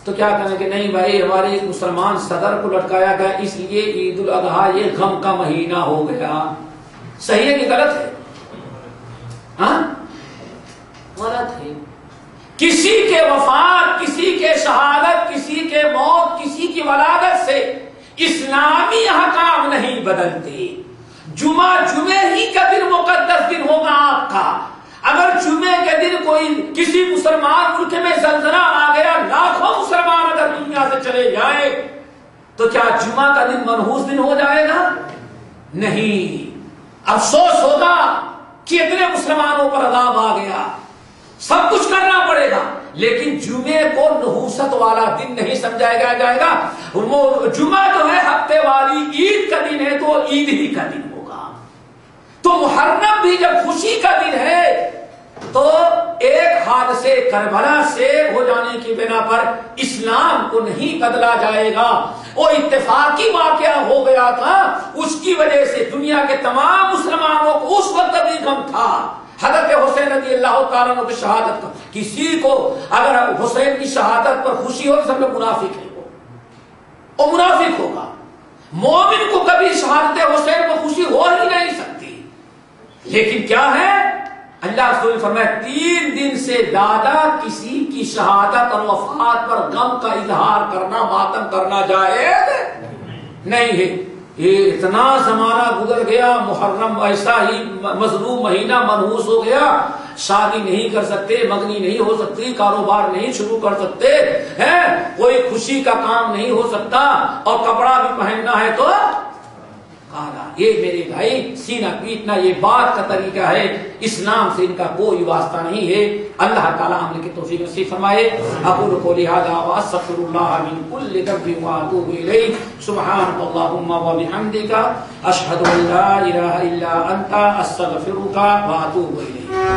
تو کیا کہنا کہ نہیں بھائی ہمارے ایک مسلمان صدر کو لٹکایا گیا اس لیے عید الاضحیٰ یہ غم کا مہینہ ہو گیا. صحیح ہے کہ غلط ہے؟ ہاں غلط ہے. کسی کے وفات، کسی کے شہادت، کسی کے موت، کسی کی ولادت سے اسلامی احکام نہیں بدلتے. جمعے ہی کا دن مقدس دن ہوگا آپ کا. اگر جمعے کے دن کوئی کسی مسلمان ملک میں زلزلہ آ گیا، لاکھوں مسلمان اگر دنیا سے چلے جائے تو کیا جمعہ کا دن منحوس دن ہو جائے گا؟ نہیں. افسوس ہوگا کہ اتنے مسلمانوں پر عذاب آ گیا، سب کچھ کرنا پڑے گا، لیکن جمعے کو نحوست والا دن نہیں سمجھا جائے گا. وہ جمعہ جو ہے ہفتے والی عید کا دن ہے تو عید ہی کا دن ہوگا. تو محرم بھی جب خوشی کا دن ہے تو ایک حادثے کربلا سے ہو جانے کی بنا پر اسلام کو نہیں بدلا جائے گا. وہ اتفاقی واقعہ ہو گیا تھا، اس کی وجہ سے دنیا کے تمام مسلمانوں کو اس وقت بھی غم تھا. حضرت حسین رضی اللہ تعالیٰ عنہ کی شہادت کا کسی کو اگر حسین کی شہادت پر خوشی ہو تو سب لوگ منافق ہے، وہ منافق ہوگا. مومن کو کبھی شہادت حسین پر خوشی ہو ہی نہیں سکتی. لیکن کیا ہے اللہ رسول فرمایا 3 دن سے زیادہ کسی کی شہادت اور وفات پر غم کا اظہار کرنا، ماتم کرنا جائز نہیں ہے۔ یہ اتنا زمانہ گزر گیا، محرم ایسا ہی مظلوم مہینہ منحوس ہو گیا، شادی نہیں کر سکتے، منگنی نہیں ہو سکتی، کاروبار نہیں شروع کر سکتے ہیں، کوئی خوشی کا کام نہیں ہو سکتا، اور کپڑا بھی پہننا ہے تو کالا۔ یہ میرے بھائی سینہ پیٹنا یہ بات کا طریقہ ہے، اسلام سے ان کا کوئی واسطہ نہیں ہے۔ اللہ تعالیٰ ہم کی توفیق نصیب فرمائے۔ اقول قولی ھذا واستغفر اللہ من کل ذنب واتوب الیہ۔ سبحانک اللہم وبحمدک، اشہد ان لا الہ الا انت، استغفرک واتوب الیک۔